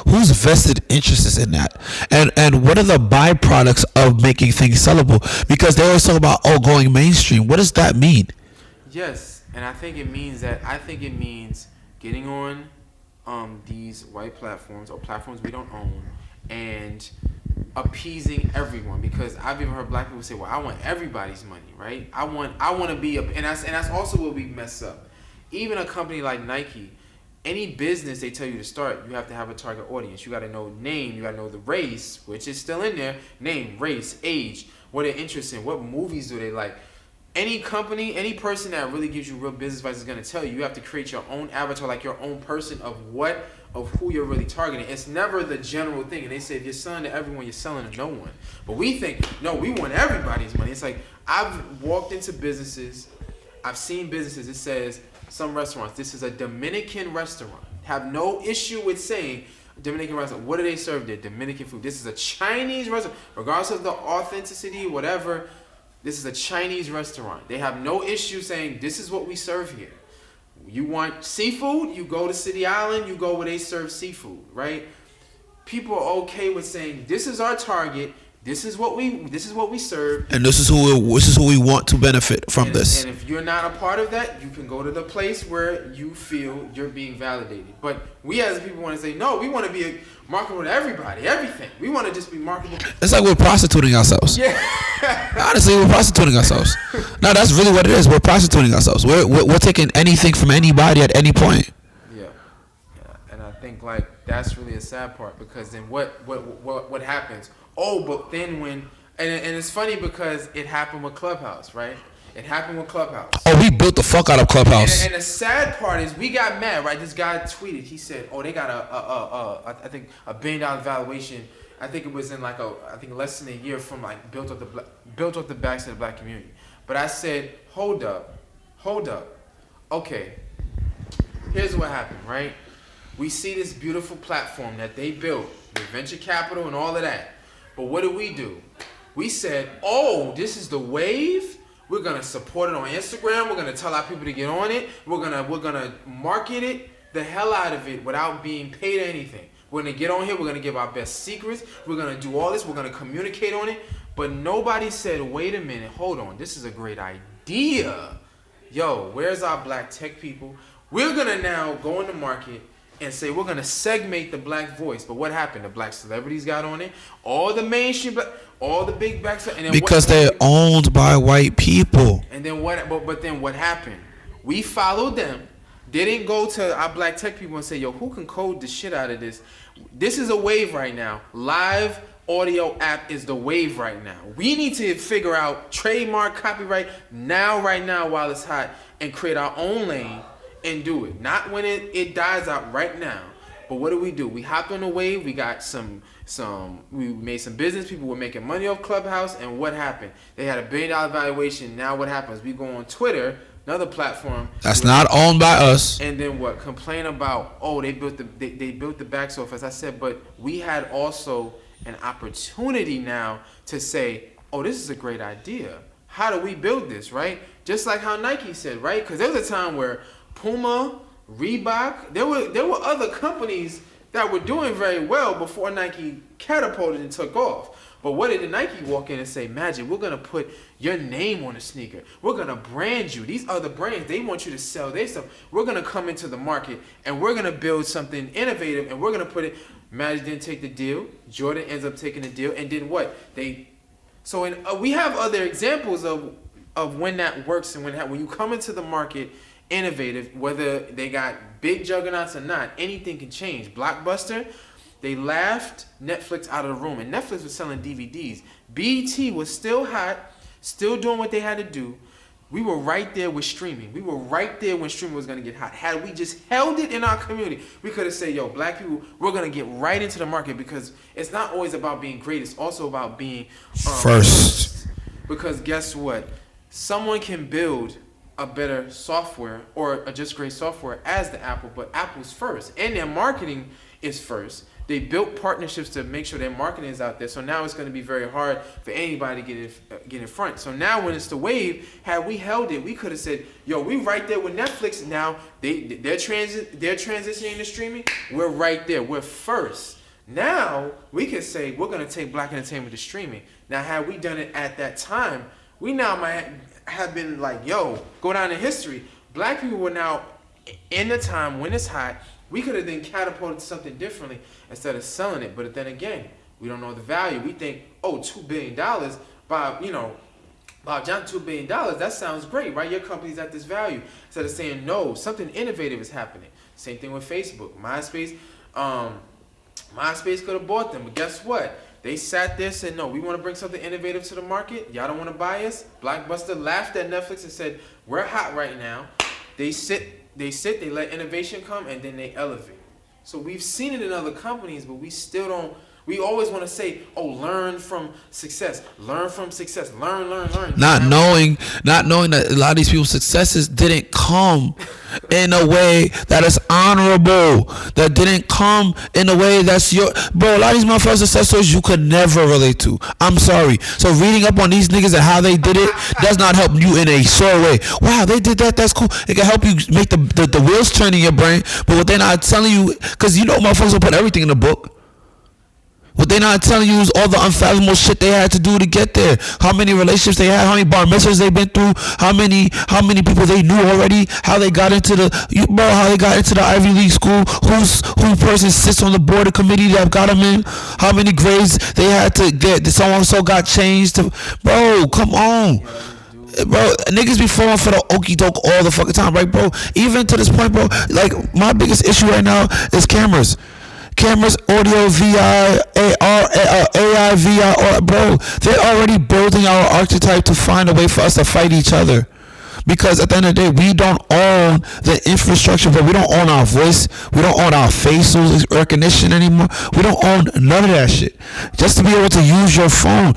whose vested interest is in that? And what are the byproducts of making things sellable? Because they always talk about going mainstream. What does that mean?
Yes, and I think it means getting on these white platforms or platforms we don't own and appeasing everyone, because I've even heard black people say, well, I want everybody's money, right? I want to be and that's also what we mess up. Even a company like Nike, any business they tell you to start, you have to have a target audience. You got to know name, you got to know the race, which is still in there, name, race, age, what they're interested in, what movies do they like. Any company, any person that really gives you real business advice is going to tell you have to create your own avatar, like your own person of who you're really targeting. It's never the general thing. And they say if you're selling to everyone, you're selling to no one. But we think, no, we want everybody's money. It's like I've walked into businesses, I've seen businesses, it says some restaurants, this is a Dominican restaurant. Have no issue with saying Dominican restaurant. What do they serve there? Dominican food. This is a Chinese restaurant. Regardless of the authenticity, whatever, this is a Chinese restaurant. They have no issue saying this is what we serve here. You want seafood? You go to City Island, you go where they serve seafood, right? People are okay with saying this is our target, this is what we serve,
and this is who we want to benefit from this.
And if you're not a part of that, you can go to the place where you feel you're being validated. But we as people want to say, no, we want to be marketable to everybody, everything. We want to just be marketable.
It's like we're prostituting ourselves.
Yeah.
Honestly, we're prostituting ourselves. No, that's really what it is. We're prostituting ourselves. We're taking anything from anybody at any point.
Yeah. And I think like that's really a sad part, because then what happens? Oh, but then and it's funny because it happened with Clubhouse, right? It happened with Clubhouse.
Oh, we built the fuck out of Clubhouse.
And the sad part is we got mad, right? This guy tweeted. He said, "Oh, they got I think $1 billion valuation. I think it was in like less than a year from like built up the backs of the black community." But I said, hold up. Okay, here's what happened, right? We see this beautiful platform that they built with venture capital and all of that. But what do? We said, oh, this is the wave. We're gonna support it on Instagram. We're gonna tell our people to get on it. We're gonna market it the hell out of it without being paid anything. We're gonna get on here. We're gonna give our best secrets. We're gonna do all this. We're gonna communicate on it. But nobody said, wait a minute, hold on. This is a great idea. Yo, where's our black tech people? We're gonna now go in the market and say we're gonna segment the black voice. But what happened? The black celebrities got on it. All the mainstream, all the big blacks, and then
because they're owned by white people.
And then what? But then what happened? We followed them. They didn't go to our black tech people and say, yo, who can code the shit out of this? This is a wave right now. Live audio app is the wave right now. We need to figure out trademark, copyright right now while it's hot, and create our own lane and do it. Not when it dies out right now. But what do? We hopped on the wave. We got we made some business. People were making money off Clubhouse. And what happened? They had $1 billion valuation. Now what happens? We go on Twitter, another platform
that's not owned by us.
And then what? Complain about, they built the back so fast. I said, but we had also an opportunity now to say, this is a great idea. How do we build this, right? Just like how Nike said, right? Because there was a time where Puma, Reebok, there were other companies that were doing very well before Nike catapulted and took off. But what did the Nike walk in and say? Magic, we're going to put your name on a sneaker. We're going to brand you. These other brands, they want you to sell their stuff. We're going to come into the market and we're going to build something innovative and we're going to put it. Magic didn't take the deal. Jordan ends up taking the deal. And then what? We have other examples of when that works and when you come into the market innovative, whether they got big juggernauts or not, anything can change. Blockbuster, they laughed Netflix out of the room, and Netflix was selling DVDs. BET was still hot, still doing what they had to do. We were right there with streaming. We were right there when streaming was going to get hot. Had we just held it in our community, we could have said, yo, black people, we're going to get right into the market, because it's not always about being great. It's also about being
first.
Because guess what? Someone can build a better software or a just great software as the Apple, but Apple's first. And their marketing is first. They built partnerships to make sure their marketing is out there. So now it's going to be very hard for anybody to get in front. So now when it's the wave, had we held it, we could have said, yo, we right there with Netflix. Now they're transitioning to streaming. We're right there. We're first. Now we can say we're going to take black entertainment to streaming. Now, had we done it at that time, we now might have been like, yo, go down in history. Black people were now in the time when it's hot. We could have then catapulted something differently instead of selling it. But then again, we don't know the value. We think, $2 billion, Bob John, $2 billion, that sounds great, right? Your company's at this value. Instead of saying, no, something innovative is happening. Same thing with Facebook. MySpace could have bought them, but guess what? They sat there and said, no, we want to bring something innovative to the market. Y'all don't want to buy us? Blockbuster laughed at Netflix and said, we're hot right now. They let innovation come, and then they elevate. So we've seen it in other companies, but we still don't. We always want to say, learn from success. Learn from success. Learn.
Not knowing that a lot of these people's successes didn't come in a way that is honorable. That didn't come in a way that's a lot of these motherfuckers' success stories you could never relate to. I'm sorry. So reading up on these niggas and how they did it does not help you in a sore way. Wow, they did that. That's cool. It can help you make the wheels turn in your brain. But what they're not telling you, because motherfuckers will put everything in the book. What they not telling you is all the unfathomable shit they had to do to get there. How many relationships they had, how many bar mitzvahs they've been through, how many people they knew already, how they got into the Ivy League school, who person sits on the board of committee that got them in, how many grades they had to get, so got changed to, bro, come on. Bro, niggas be falling for the okey doke all the fucking time, right, bro? Even to this point, bro, like my biggest issue right now is cameras, audio, VR, AR, AI, VR, bro, they're already building our archetype to find a way for us to fight each other. Because at the end of the day, we don't own the infrastructure, but we don't own our voice. We don't own our facial recognition anymore. We don't own none of that shit. Just to be able to use your phone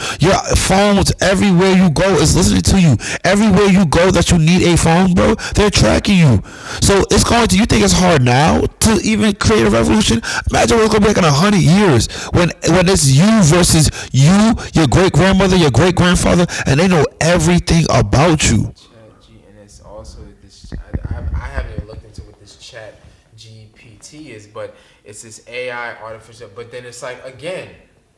everywhere you go is listening to you. Everywhere you go that you need a phone, bro, they're tracking you. So you think it's hard now to even create a revolution? Imagine what's going to be like in 100 years when it's you versus you, your great grandmother, your great grandfather, and they know everything about you.
I haven't even looked into what this chat GPT is, but it's this AI artificial. But then it's like, again,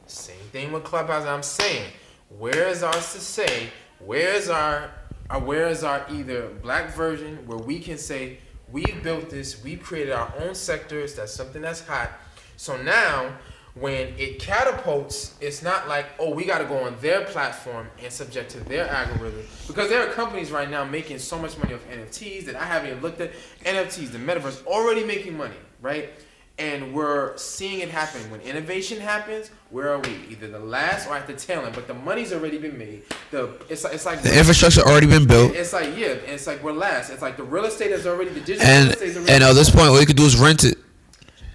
same thing with Clubhouse. I'm saying, where is ours to say? Where is our either black version where we can say we built this, we created our own sectors. That's something that's hot. So now When it catapults, it's not like, oh, we got to go on their platform and subject to their algorithm. Because there are companies right now making so much money off NFTs that I haven't even looked at. NFTs, the metaverse, already making money, right? And we're seeing it happen. When innovation happens, where are we? Either the last or at the tail end. But the money's already been made. It's like
the infrastructure already been built.
It's like, yeah, it's like we're last. It's like the real estate is already, the digital
And
real estate is already.
and at this point, all you can do is rent it.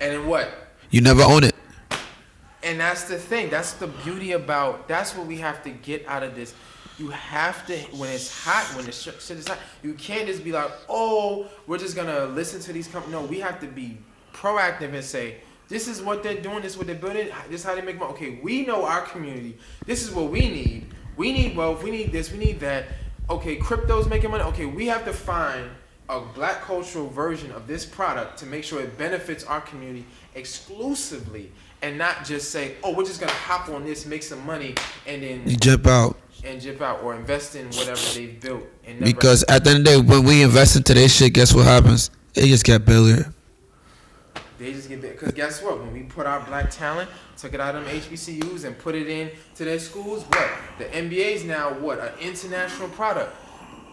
And then what?
You never own it.
And that's the thing. That's the beauty about. That's what we have to get out of this. You have to, when it's hot, when the shit is hot, you can't just be like, oh, we're just gonna listen to these companies. No, we have to be proactive and say, this is what they're doing. This is what they're building. This is how they make money. Okay, we know our community. This is what we need. We need wealth. We need this. We need that. Okay, crypto's making money. Okay, we have to find a black cultural version of this product to make sure it benefits our community exclusively, and not just say, oh, we're just gonna hop on this, make some money, and then
You jump out.
Or invest in whatever they've built. And
Because at the end of the day, when we invest into this shit, guess what happens? It just get bigger.
They just get big. Because guess what? When we put our black talent, took it out of them HBCUs and put it in to their schools, what? The NBA's now what? An international product.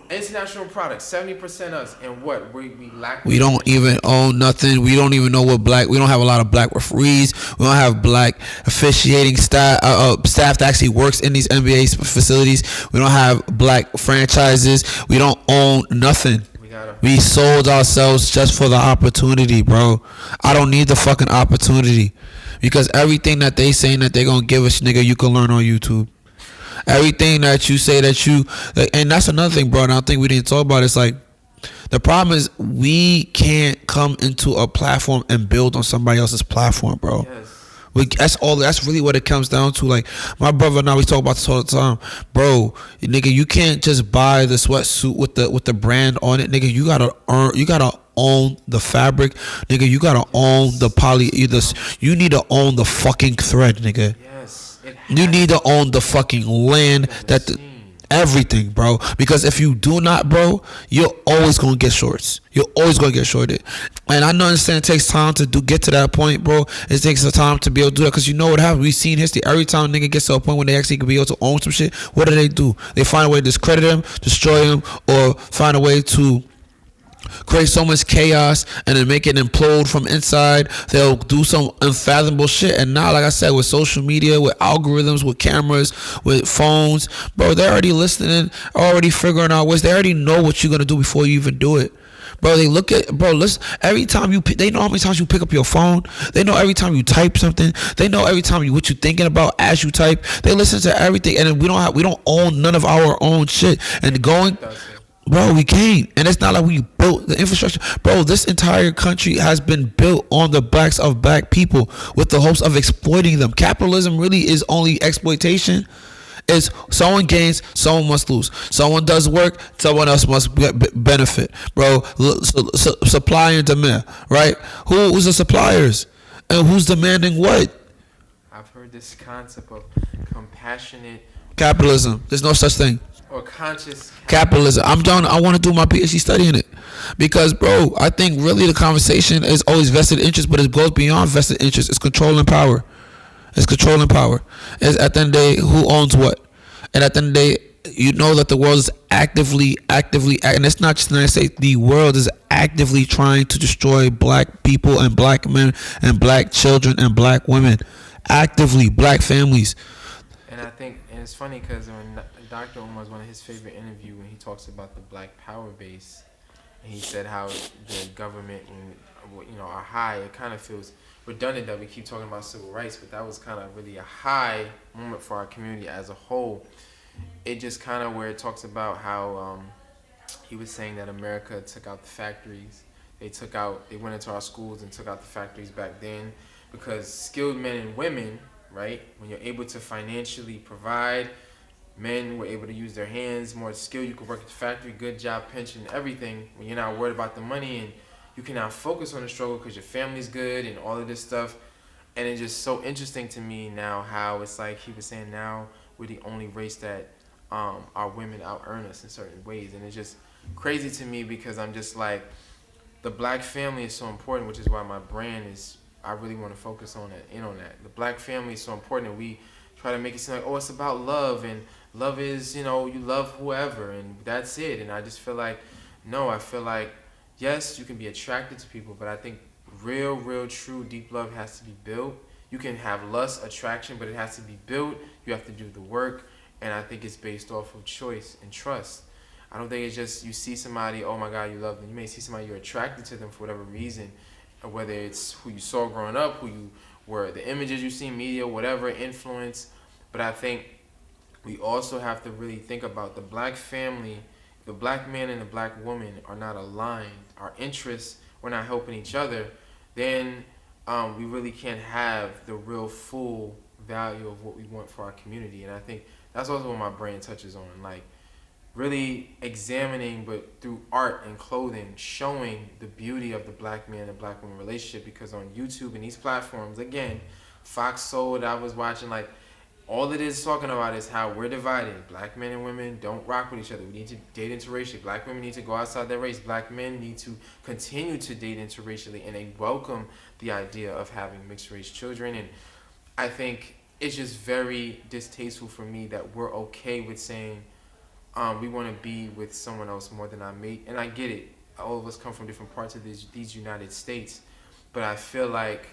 International product, 70% us, and what? We lack.
We don't even own nothing. We don't even know what black. We don't have a lot of black referees. We don't have black officiating staff that actually works in these NBA facilities. We don't have black franchises. We don't own nothing. We sold ourselves just for the opportunity, bro. I don't need the fucking opportunity, because everything that they saying that they gonna give us, nigga, you can learn on YouTube. Everything that you say that you, and that's another thing, bro, and I think we didn't talk about it. It's like, the problem is we can't come into a platform and build on somebody else's platform, bro.
Yes.
That's really what it comes down to. Like, my brother and I, we talk about this all the time, bro. Nigga, you can't just buy the sweatsuit with the brand on it, nigga. You gotta own the fabric, nigga. You gotta own the you need to own the fucking thread, nigga.
Yes.
You need to own the fucking land, everything, bro. Because if you do not, bro, you're always gonna get shorts. You're always gonna get shorted. And I understand it takes time to get to that point, bro. It takes some time to be able to do that, because you know what happens. We've seen history. Every time a nigga gets to a point when they actually can be able to own some shit, what do? They find a way to discredit him, destroy him, or find a way to create so much chaos and then make it implode from inside. They'll do some unfathomable shit. And now, like I said, with social media, with algorithms, with cameras, with phones, bro, they're already listening, already figuring out ways. They already know what you're gonna do before you even do it. Bro, they look at, bro, listen, every time they know how many times you pick up your phone. They know every time you type something. They know every time what you're thinking about as you type. They listen to everything. And then we don't own none of our own shit. And bro, we can't. And it's not like we built the infrastructure. Bro, this entire country has been built on the backs of black people with the hopes of exploiting them. Capitalism really is only exploitation. It's someone gains, someone must lose. Someone does work, someone else must benefit. Bro, supply and demand, right? Who's the suppliers? And who's demanding what?
I've heard this concept of compassionate
capitalism. There's no such thing.
Or conscious
capitalism. I want to do my PhD studying it, because, bro, I think really the conversation is always vested interest, but it goes beyond vested interest. It's controlling power. It's controlling power. It's at the end of the day, who owns what? And at the end of the day, you know that the world is actively, and it's not just the United States. The world is actively trying to destroy black people and black men and black children and black women. Actively, black families.
And I think, and it's funny because when Dr. Umar's one of his favorite interviews when he talks about the black power base, and he said how the government, are high. It kind of feels redundant that we keep talking about civil rights, but that was kind of really a high moment for our community as a whole. It just kind of where it talks about how he was saying that America took out the factories. They went into our schools and took out the factories back then, because skilled men and women, right, when you're able to financially provide, men were able to use their hands, more skill. You could work at the factory, good job, pension, everything. When you're not worried about the money, and you can now focus on the struggle because your family's good and all of this stuff. And it's just so interesting to me now how it's like he was saying now we're the only race that our women out earn us in certain ways. And it's just crazy to me, because I'm just like, the black family is so important, which is why my brand is I really want to focus on it, on that. The black family is so important, and we try to make it seem like, oh, it's about love, and love is, you love whoever, and that's it. And I just feel like, no, I feel like, yes, you can be attracted to people, but I think real, true, deep love has to be built. You can have lust, attraction, but it has to be built. You have to do the work, and I think it's based off of choice and trust. I don't think it's just you see somebody, oh my God, you love them. You may see somebody, you're attracted to them for whatever reason, whether it's who you saw growing up, who you were, the images you see, media, whatever, influence. But I think we also have to really think about the black family. The black man and the black woman are not aligned. Our interests, we're not helping each other. Then we really can't have the real full value of what we want for our community. And I think that's also what my brain touches on. Like, really examining, but through art and clothing, showing the beauty of the black man and black woman relationship. Because on YouTube and these platforms, again, Fox Soul that I was watching, like, all it is talking about is how we're divided. Black men and women don't rock with each other. We need to date interracially. Black women need to go outside their race. Black men need to continue to date interracially, and they welcome the idea of having mixed race children. And I think it's just very distasteful for me that we're okay with saying, we want to be with someone else more than our mate. And I get it. All of us come from different parts of these United States. But I feel like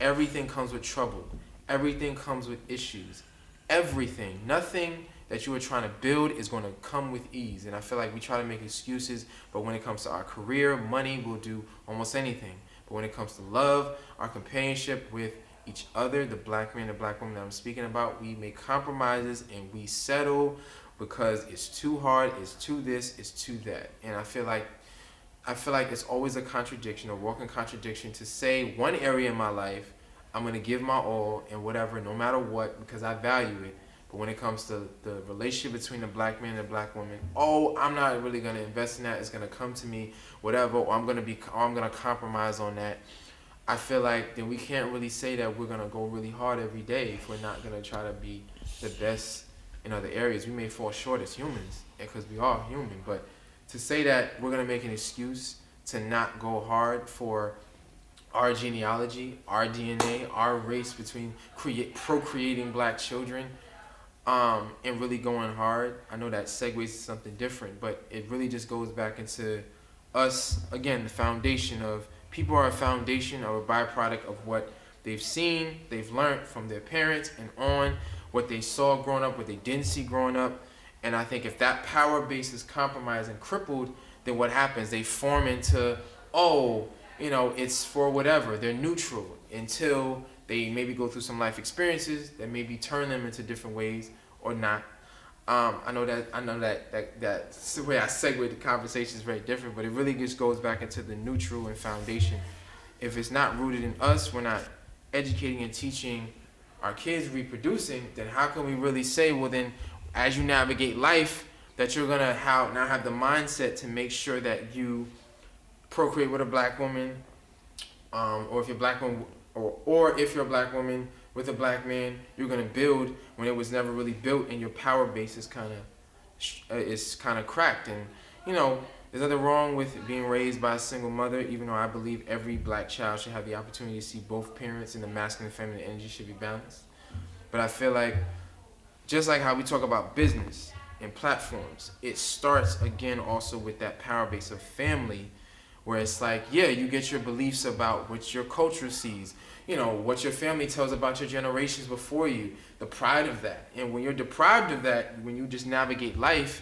everything comes with trouble. Everything comes with issues. Everything. Nothing that you are trying to build is going to come with ease. And I feel like we try to make excuses, but when it comes to our career, money, we'll do almost anything. But when it comes to love, our companionship with each other, the black man and black woman that I'm speaking about, we make compromises and we settle because it's too hard, it's too this, it's too that. And I feel like it's always a contradiction, a walking contradiction to say one area in my life, I'm going to give my all and whatever, no matter what, because I value it. But when it comes to the relationship between the black man and the black woman, oh, I'm not really going to invest in that. It's going to come to me, whatever, or I'm going to compromise on that. I feel like then we can't really say that we're going to go really hard every day if we're not going to try to be the best in other areas. We may fall short as humans because we are human, but to say that we're going to make an excuse to not go hard for our genealogy, our DNA, our race between procreating black children, and really going hard. I know that segues to something different, but it really just goes back into us, again, the foundation of people are a foundation or a byproduct of what they've seen, they've learned from their parents and on, what they saw growing up, what they didn't see growing up. And I think if that power base is compromised and crippled, then what happens? They form into, it's for whatever. They're neutral until they maybe go through some life experiences that maybe turn them into different ways or not. I know that the way I segue the conversation is very different, but it really just goes back into the neutral and foundation. If it's not rooted in us, we're not educating and teaching our kids reproducing, then how can we really say, well then, as you navigate life, that you're going to now have the mindset to make sure that you procreate with a black woman, or if you're black woman, or if you're a black woman with a black man, you're going to build when it was never really built, and your power base is kind of cracked. And there's nothing wrong with being raised by a single mother, even though I believe every black child should have the opportunity to see both parents, and the masculine and feminine energy should be balanced. But I feel like, just like how we talk about business and platforms, it starts again also with that power base of family, where it's like, yeah, you get your beliefs about what your culture sees, what your family tells about your generations before you, the pride of that. And when you're deprived of that, when you just navigate life,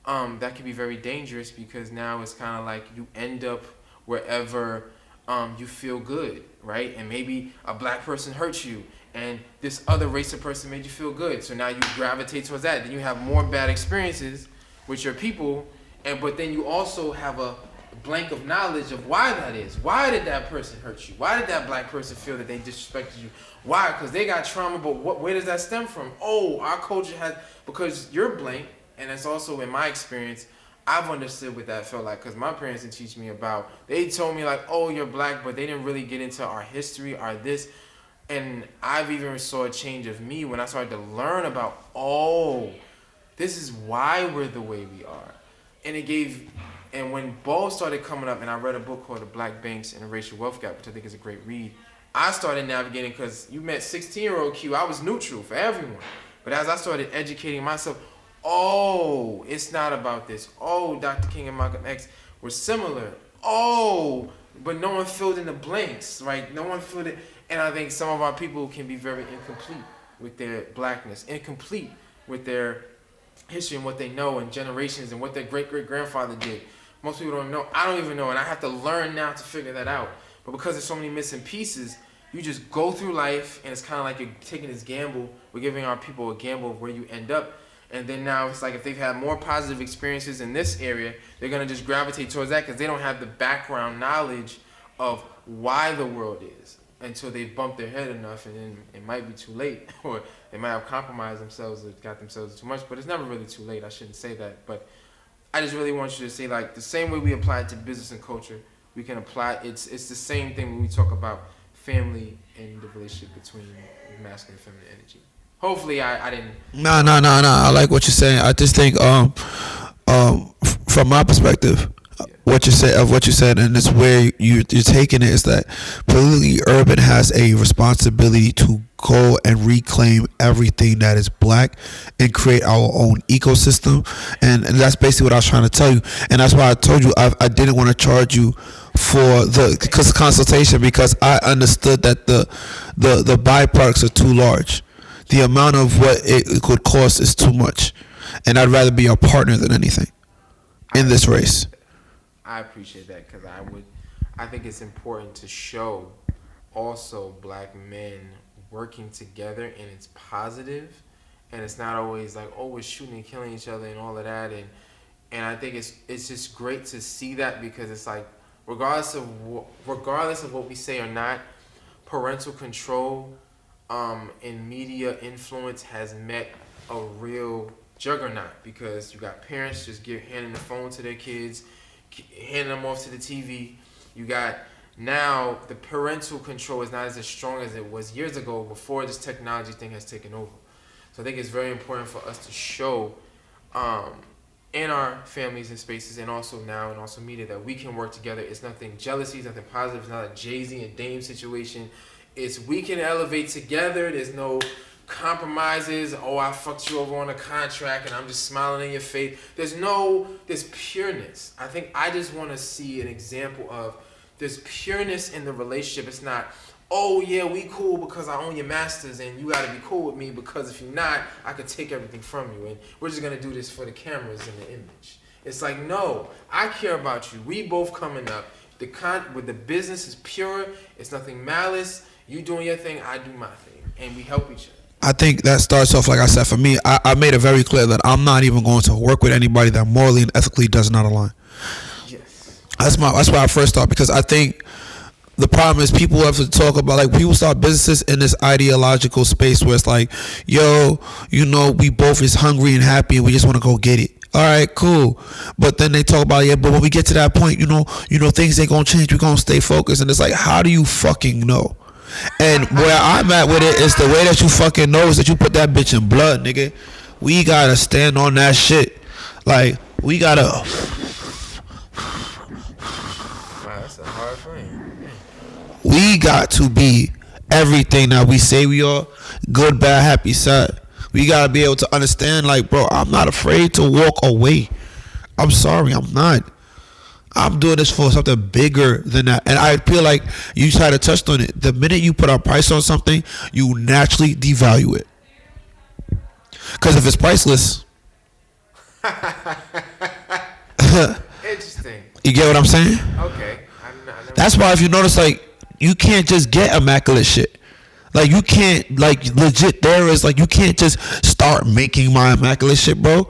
that can be very dangerous, because now it's kind of like you end up wherever you feel good, right? And maybe a black person hurts you, and this other race of person made you feel good. So now you gravitate towards that. Then you have more bad experiences with your people, but then you also have a blank of knowledge of why that is. Why did that person hurt you? Why did that black person feel that they disrespected you? Why? Because they got trauma, but where does that stem from? Oh, our culture has, because you're blank, and it's also in my experience, I've understood what that felt like, because my parents didn't teach me about, they told me like, oh, you're black, but they didn't really get into our history, our this. And I've even saw a change of me when I started to learn about, this is why we're the way we are. And when balls started coming up, and I read a book called The Black Banks and the Racial Wealth Gap, which I think is a great read, I started navigating because you met 16-year-old Q. I was neutral for everyone. But as I started educating myself, oh, it's not about this. Oh, Dr. King and Malcolm X were similar. Oh, but no one filled in the blanks, right? No one filled it. And I think some of our people can be very incomplete with their blackness, incomplete with their history and what they know and generations and what their great-great-grandfather did. Most people don't know. I don't even know, and I have to learn now to figure that out. But because there's so many missing pieces, you just go through life, and it's kind of like you're taking this gamble. We're giving our people a gamble of where you end up. And then now it's like if they've had more positive experiences in this area, they're going to just gravitate towards that because they don't have the background knowledge of why the world is until they've bumped their head enough, and then it might be too late, or they might have compromised themselves or got themselves too much. But it's never really too late. I shouldn't say that. But I just really want you to say, like, the same way we apply it to business and culture, we can apply it's the same thing when we talk about family and the relationship between masculine and feminine energy. Hopefully I didn't.
No. I like what you're saying. I just think from my perspective, what you said, and it's where you're taking it, is that politically urban has a responsibility to go and reclaim everything that is black and create our own ecosystem, and that's basically what I was trying to tell you, and that's why I told you I didn't want to charge you for the consultation, because I understood that the byproducts are too large. The amount of what it could cost is too much, and I'd rather be a partner than anything in this race.
I appreciate that, because I think it's important to show also black men working together, and it's positive, and it's not always like, oh, we're shooting and killing each other and all of that, and I think it's just great to see that, because it's like regardless of what we say or not, parental control and media influence has met a real juggernaut, because you got parents just handing the phone to their kids, handing them off to the TV. You got now the parental control is not as strong as it was years ago before this technology thing has taken over. So I think it's very important for us to show in our families and spaces, and also now in also media, that we can work together. It's nothing jealousy, it's nothing positive, it's not a Jay-Z and Dame situation. It's we can elevate together. There's no compromises. Oh, I fucked you over on a contract and I'm just smiling in your face. There's pureness. I think I just want to see an example of there's pureness in the relationship. It's not, oh yeah, we cool because I own your masters and you got to be cool with me, because if you're not, I could take everything from you and we're just going to do this for the cameras and the image. It's like, no, I care about you. We both coming up. With the business is pure. It's nothing malice. You doing your thing, I do my thing, and we help each other.
I think that starts off, like I said, for me, I made it very clear that I'm not even going to work with anybody that morally and ethically does not align.
Yes.
That's why I first thought, because I think the problem is people have to talk about, like, people start businesses in this ideological space where it's like, yo, we both is hungry and happy and we just want to go get it. All right, cool. But then they talk about, yeah, but when we get to that point, things ain't gonna change. We're gonna stay focused. And it's like, how do you fucking know? And where I'm at with it is the way that you fucking know is that you put that bitch in blood, nigga. We gotta stand on that shit. Like, we gotta.
Wow, that's a hard frame.
We got to be everything that we say we are. Good, bad, happy, sad. We gotta be able to understand, like, bro, I'm not afraid to walk away. I'm sorry, I'm not. I'm doing this for something bigger than that. And I feel like you tried to touch on it. The minute you put a price on something, you naturally devalue it. Because if it's priceless.
Interesting.
You get what I'm saying?
Okay.
That's why if you notice, like, you can't just get immaculate shit. Like, you can't, like, legit, there is, like, you can't just start making my immaculate shit, bro.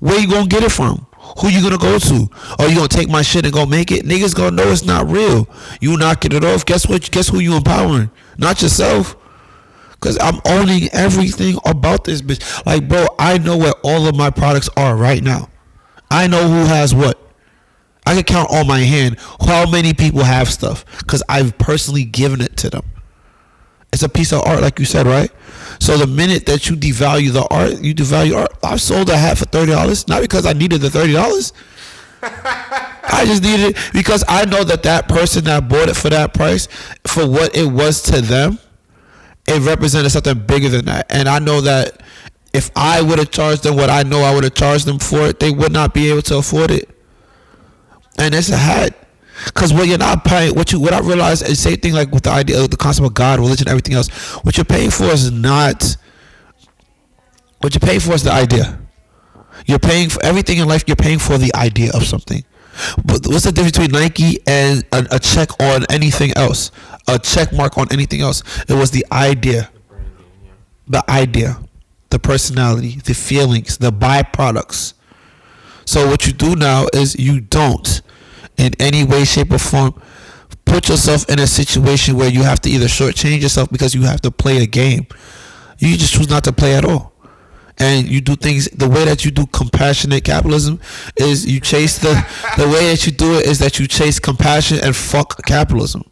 Where you gonna get it from? Who you gonna go to? Or you gonna take my shit and go make it? Niggas gonna know it's not real. You knocking it off. Guess what? Guess who you empowering? Not yourself. Cause I'm owning everything about this bitch. Like, bro, I know where all of my products are right now. I know who has what. I can count on my hand how many people have stuff. Cause I've personally given it to them. It's a piece of art, like you said, right? So the minute that you devalue the art, you devalue art. I sold a hat for $30, not because I needed the $30. I just needed it because I know that that person that bought it for that price, for what it was to them, it represented something bigger than that. And I know that if I would have charged them what I know I would have charged them for it, they would not be able to afford it. And it's a hat. Because what you're not paying, what I realize is same thing like with the idea of the concept of God, religion, everything else. What you're paying for is not. What you're paying for is the idea. You're paying for everything in life. You're paying for the idea of something. But what's the difference between Nike and a check on anything else? A check mark on anything else. It was the idea. The idea, the personality, the feelings, the byproducts. So what you do now is you don't, in any way, shape, or form, put yourself in a situation where you have to either shortchange yourself because you have to play a game. You just choose not to play at all. And you do things the way that you do compassionate capitalism is you chase the way that you do it is that you chase compassion and fuck capitalism.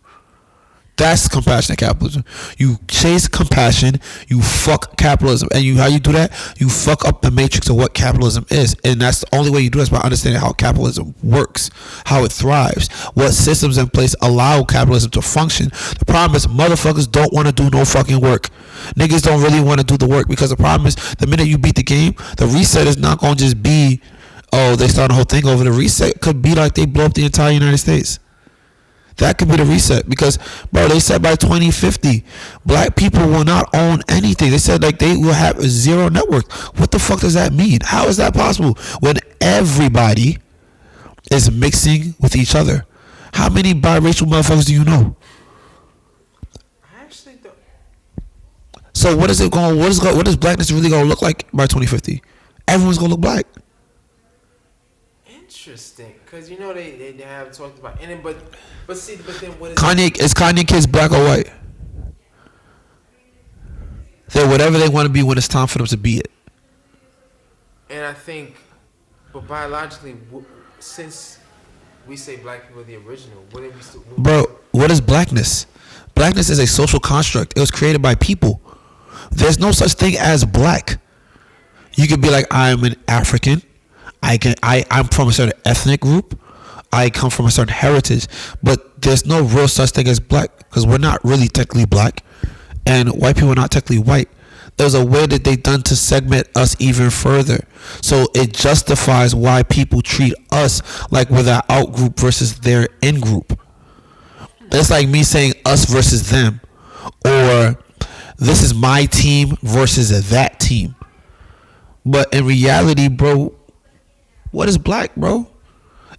That's compassionate capitalism. You chase compassion, you fuck capitalism. And how you do that? You fuck up the matrix of what capitalism is. And that's the only way you do it is by understanding how capitalism works, how it thrives, what systems in place allow capitalism to function. The problem is motherfuckers don't want to do no fucking work. Niggas don't really want to do the work because the problem is the minute you beat the game, the reset is not going to just be, oh, they start the whole thing over. The reset could be like they blow up the entire United States. That could be the reset because, bro, they said by 2050, black people will not own anything. They said like they will have a zero network. What the fuck does that mean? How is that possible when everybody is mixing with each other? How many biracial motherfuckers do you know?
I actually don't.
So what is blackness really going to look like by 2050? Everyone's going to look black.
Interesting, because you know they have talked about and but then what is
Kanye kids black or white? They're whatever they want to be when it's time for them to be it.
And I think, but biologically, since we say black people are the original, what are we still?
Bro, what is blackness? Blackness is a social construct. It was created by people. There's no such thing as black. You could be like, I'm an African. I'm from a certain ethnic group. I come from a certain heritage, but there's no real such thing as black because we're not really technically black, and white people are not technically white. There's a way that they've done to segment us even further, so it justifies why people treat us like we're their out group versus their in group. It's like me saying us versus them, or this is my team versus that team. But in reality, bro, what is black, bro?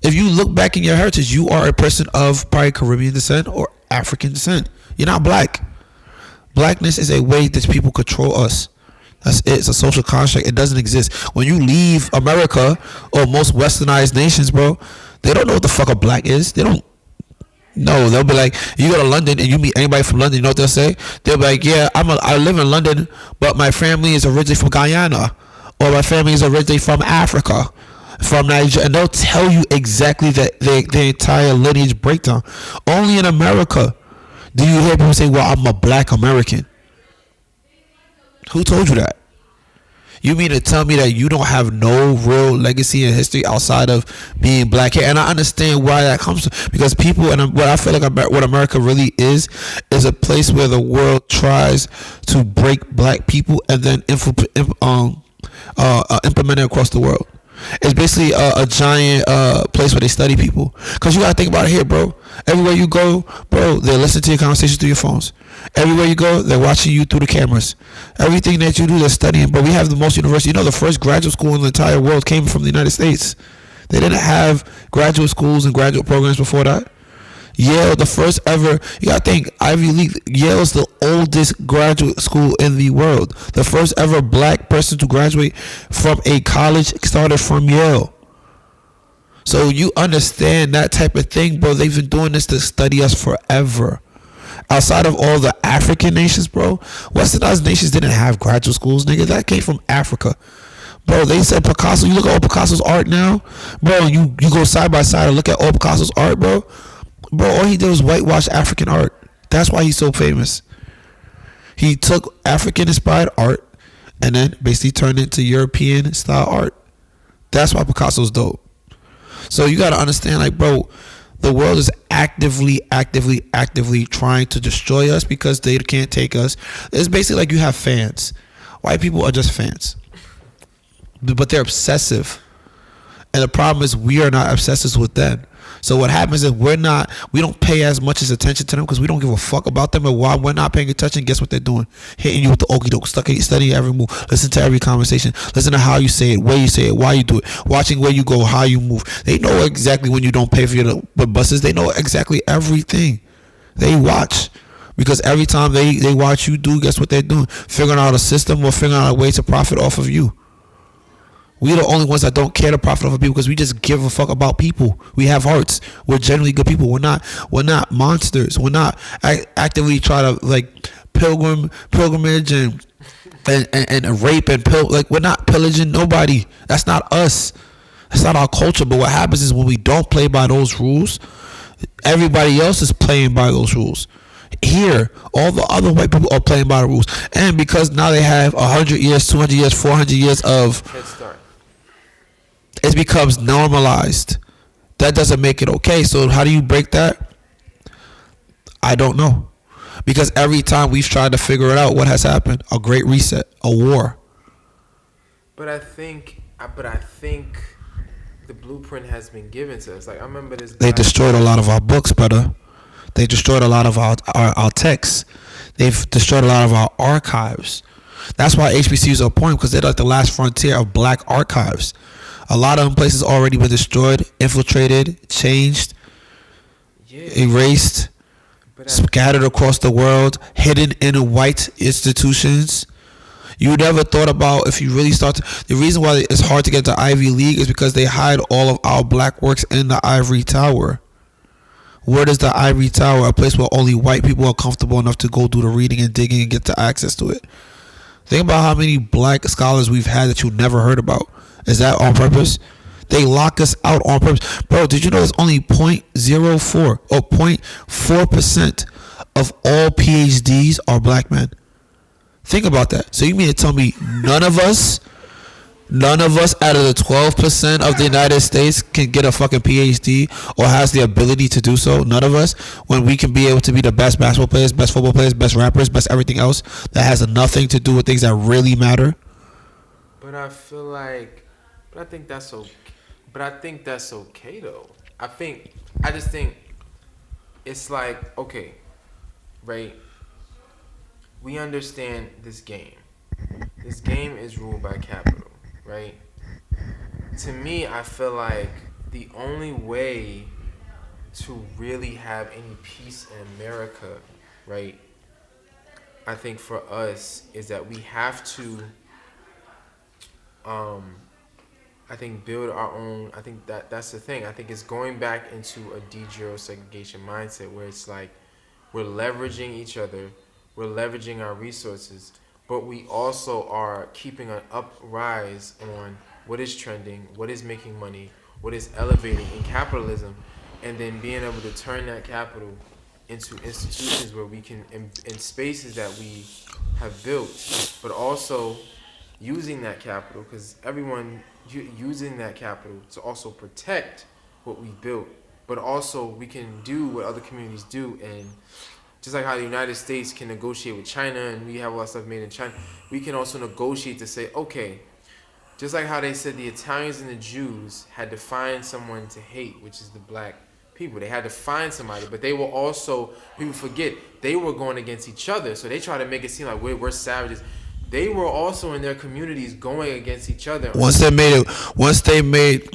If you look back in your heritage, you are a person of probably Caribbean descent or African descent. You're not black. Blackness is a way that people control us. That's it. It's a social construct. It doesn't exist. When you leave America or most westernized nations, bro, they don't know what the fuck a black is. They don't know. They'll be like, you go to London and you meet anybody from London, you know what they'll say? They'll be like, yeah, I live in London, but my family is originally from Guyana, or my family is originally from Africa, from Nigeria, and they'll tell you exactly the entire lineage breakdown. Only in America do you hear people say, well, I'm a black American. Who told you that? You mean to tell me that you don't have no real legacy and history outside of being black here? And I understand why that comes from, because people, and what I feel like what America really is a place where the world tries to break black people and then implement it across the world. It's basically a giant place where they study people. Because you got to think about it here, bro. Everywhere you go, bro, they're listening to your conversations through your phones. Everywhere you go, they're watching you through the cameras. Everything that you do, they're studying. But we have the most university. You know, the first graduate school in the entire world came from the United States. They didn't have graduate schools and graduate programs before that. Yale, the first ever, you gotta think, Ivy League, Yale's the oldest graduate school in the world. The first ever black person to graduate from a college started from Yale. So you understand that type of thing, bro. They've been doing this to study us forever. Outside of all the African nations, bro, westernized nations didn't have graduate schools, nigga. That came from Africa. Bro, they said Picasso, you look at all Picasso's art now, bro, you go side by side and look at all Picasso's art, bro. Bro, all he did was whitewash African art. That's why he's so famous. He took African-inspired art and then basically turned it into European-style art. That's why Picasso's dope. So you gotta understand, like, bro, the world is actively trying to destroy us because they can't take us. It's basically like you have fans. White people are just fans, but they're obsessive. And the problem is we are not obsessive with them. So what happens is we don't pay as much as attention to them because we don't give a fuck about them. And while we're not paying attention, guess what they're doing? Hitting you with the okie doke, studying every move, listen to every conversation, listen to how you say it, where you say it, why you do it, watching where you go, how you move. They know exactly when you don't pay for your buses. They know exactly everything. They watch. Because every time they watch you do, guess what they're doing? Figuring out a system or figuring out a way to profit off of you. We're the only ones that don't care to profit off of people because we just give a fuck about people. We have hearts. We're generally good people. We're not monsters. We're not actively trying to like pilgrimage and rape and like we're not pillaging nobody. That's not us. That's not our culture. But what happens is when we don't play by those rules, everybody else is playing by those rules. Here, all the other white people are playing by the rules, and because now they have 100 years, 200 years, 400 years of head start, it becomes normalized. That doesn't make it okay. So how do you break that? I don't know. Because every time we've tried to figure it out, what has happened? A great reset, a war.
But I think the blueprint has been given to us. Like I remember this.
They destroyed a lot of our books, brother. They destroyed a lot of our texts. They've destroyed a lot of our archives. That's why HBCUs are important, because they're like the last frontier of black archives. A lot of them places already been destroyed, infiltrated, changed, erased, scattered across the world, hidden in white institutions. You never thought about, if you really start to, the reason why it's hard to get to Ivy League is because they hide all of our black works in the ivory tower. Where is the ivory tower? A place where only white people are comfortable enough to go do the reading and digging and get to access to it. Think about how many black scholars we've had that you never heard about. Is that on purpose? They lock us out on purpose. Bro, did you know there's only 0.04 or 0.4% of all PhDs are black men? Think about that. So you mean to tell me none of us out of the 12% of the United States can get a fucking PhD or has the ability to do so? None of us, when we can be able to be the best basketball players, best football players, best rappers, best everything else that has nothing to do with things that really matter?
But I feel like, I think that's okay though. I just think it's like, okay, right? We understand this game. This game is ruled by capital, right? To me, I feel like the only way to really have any peace in America, right, I think for us is that we have to I think build our own. I think that's the thing. I think it's going back into a de-jure segregation mindset where it's like we're leveraging each other, we're leveraging our resources, but we also are keeping an uprise on what is trending, what is making money, what is elevating in capitalism, and then being able to turn that capital into institutions where we can, in spaces that we have built, but also using that capital, because everyone using that capital to also protect what we built, but also we can do what other communities do. And just like how the United States can negotiate with China and we have a lot of stuff made in China, we can also negotiate to say, okay, just like how they said the Italians and the Jews had to find someone to hate, which is the black people. They had to find somebody, but they were also, people forget, they were going against each other. So they try to make it seem like we're savages. They were also in their communities going against each other.
Once they made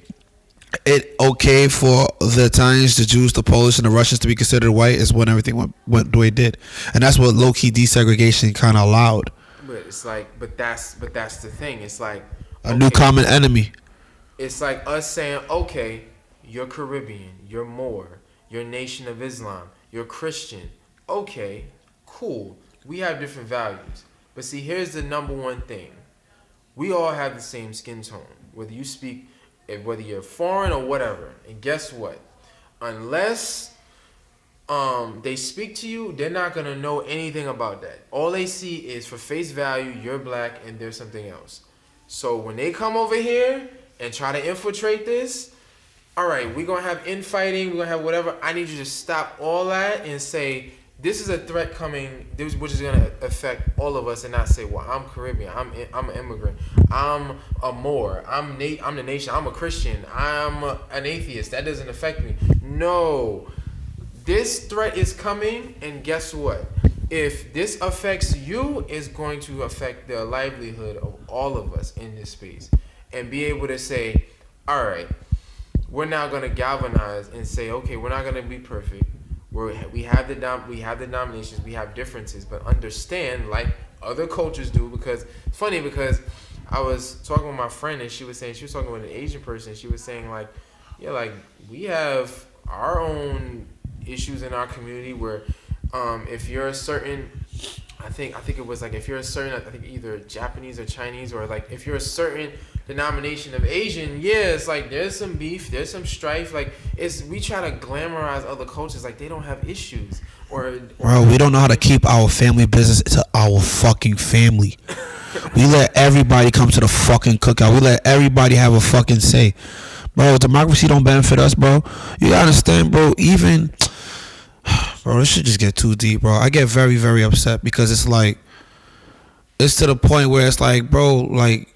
it okay for the Italians, the Jews, the Polish, and the Russians to be considered white, is when everything went the way it did, and that's what low-key desegregation kind of allowed.
But it's like, but that's the thing. It's like
a new common enemy.
It's like us saying, okay, you're Caribbean, you're Moor, you're Nation of Islam, you're Christian. Okay, cool. We have different values. But see, here's the number one thing. We all have the same skin tone, whether you're foreign or whatever. And guess what? Unless they speak to you, they're not going to know anything about that. All they see is, for face value, you're black and there's something else. So when they come over here and try to infiltrate this, all right, we're going to have infighting, we're going to have whatever. I need you to stop all that and say, this is a threat coming, which is going to affect all of us, and not say, well, I'm Caribbean, I'm an immigrant, I'm a Moor, I'm the nation, I'm a Christian, I'm an atheist. That doesn't affect me. No. This threat is coming, and guess what? If this affects you, it's going to affect the livelihood of all of us in this space. And be able to say, all right, we're now going to galvanize and say, okay, we're not going to be perfect. We have the denominations, we have differences, but understand, like other cultures do, because it's funny because I was talking with my friend, and she was talking with an Asian person, she was saying, like, yeah, like, we have our own issues in our community where if you're a certain, I think it was like, if you're a certain, I think either Japanese or Chinese, or like if you're a certain denomination of Asian, yeah, it's like there's some beef, there's some strife. Like, we try to glamorize other cultures like they don't have issues.
Bro, we don't know how to keep our family business to our fucking family. We let everybody come to the fucking cookout. We let everybody have a fucking say. Bro, democracy don't benefit us, bro. You gotta understand, bro, even... Bro, this should just get too deep, bro. I get very, very upset because it's like... It's to the point where it's like, bro, like...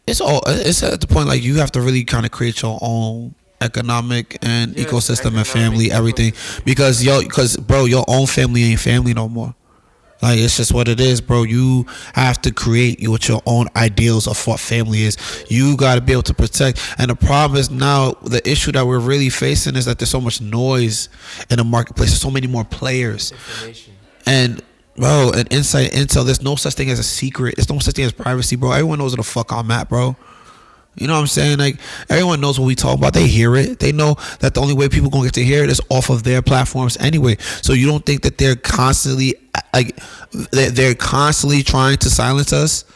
It's at the point like you have to really kind of create your own economic and ecosystem and family, everything. Because, bro, your own family ain't family no more. Like, it's just what it is, bro. You have to create what your own ideals of what family is. You got to be able to protect. And the problem is now, the issue that we're really facing is that there's so much noise in the marketplace. There's so many more players. And, bro, and intel, there's no such thing as a secret. There's no such thing as privacy, bro. Everyone knows where the fuck I'm at, bro. You know what I'm saying? Like, everyone knows what we talk about. They hear it. They know that the only way people gonna get to hear it is off of their platforms anyway. So you don't think that they're constantly trying to silence us?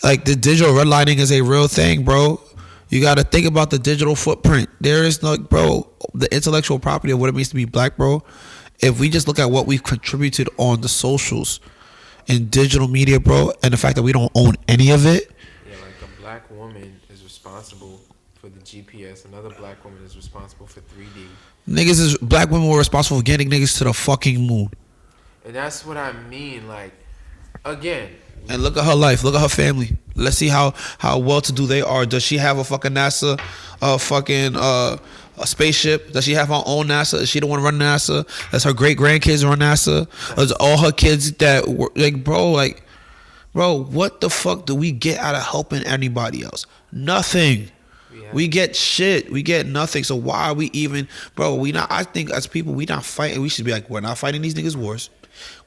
Like, the digital redlining is a real thing, bro. You got to think about the digital footprint. There is no, bro, the intellectual property of what it means to be black, bro. If we just look at what we've contributed on the socials and digital media, bro, and the fact that we don't own any of it.
Black woman is responsible for the GPS. Another black woman is responsible for 3D.
Black women were responsible for getting niggas to the fucking moon.
And that's what I mean. Like, again.
And look at her life. Look at her family. Let's see how well-to-do they are. Does she have a fucking NASA, a spaceship? Does she have her own NASA? Is she the one running NASA? Does her great-grandkids run NASA? Does all her kids that were, like, Bro, what the fuck do we get out of helping anybody else? Nothing. We get shit. We get nothing. So why are we even, bro? I think as people, we not fighting. We should be like, we're not fighting these niggas' wars.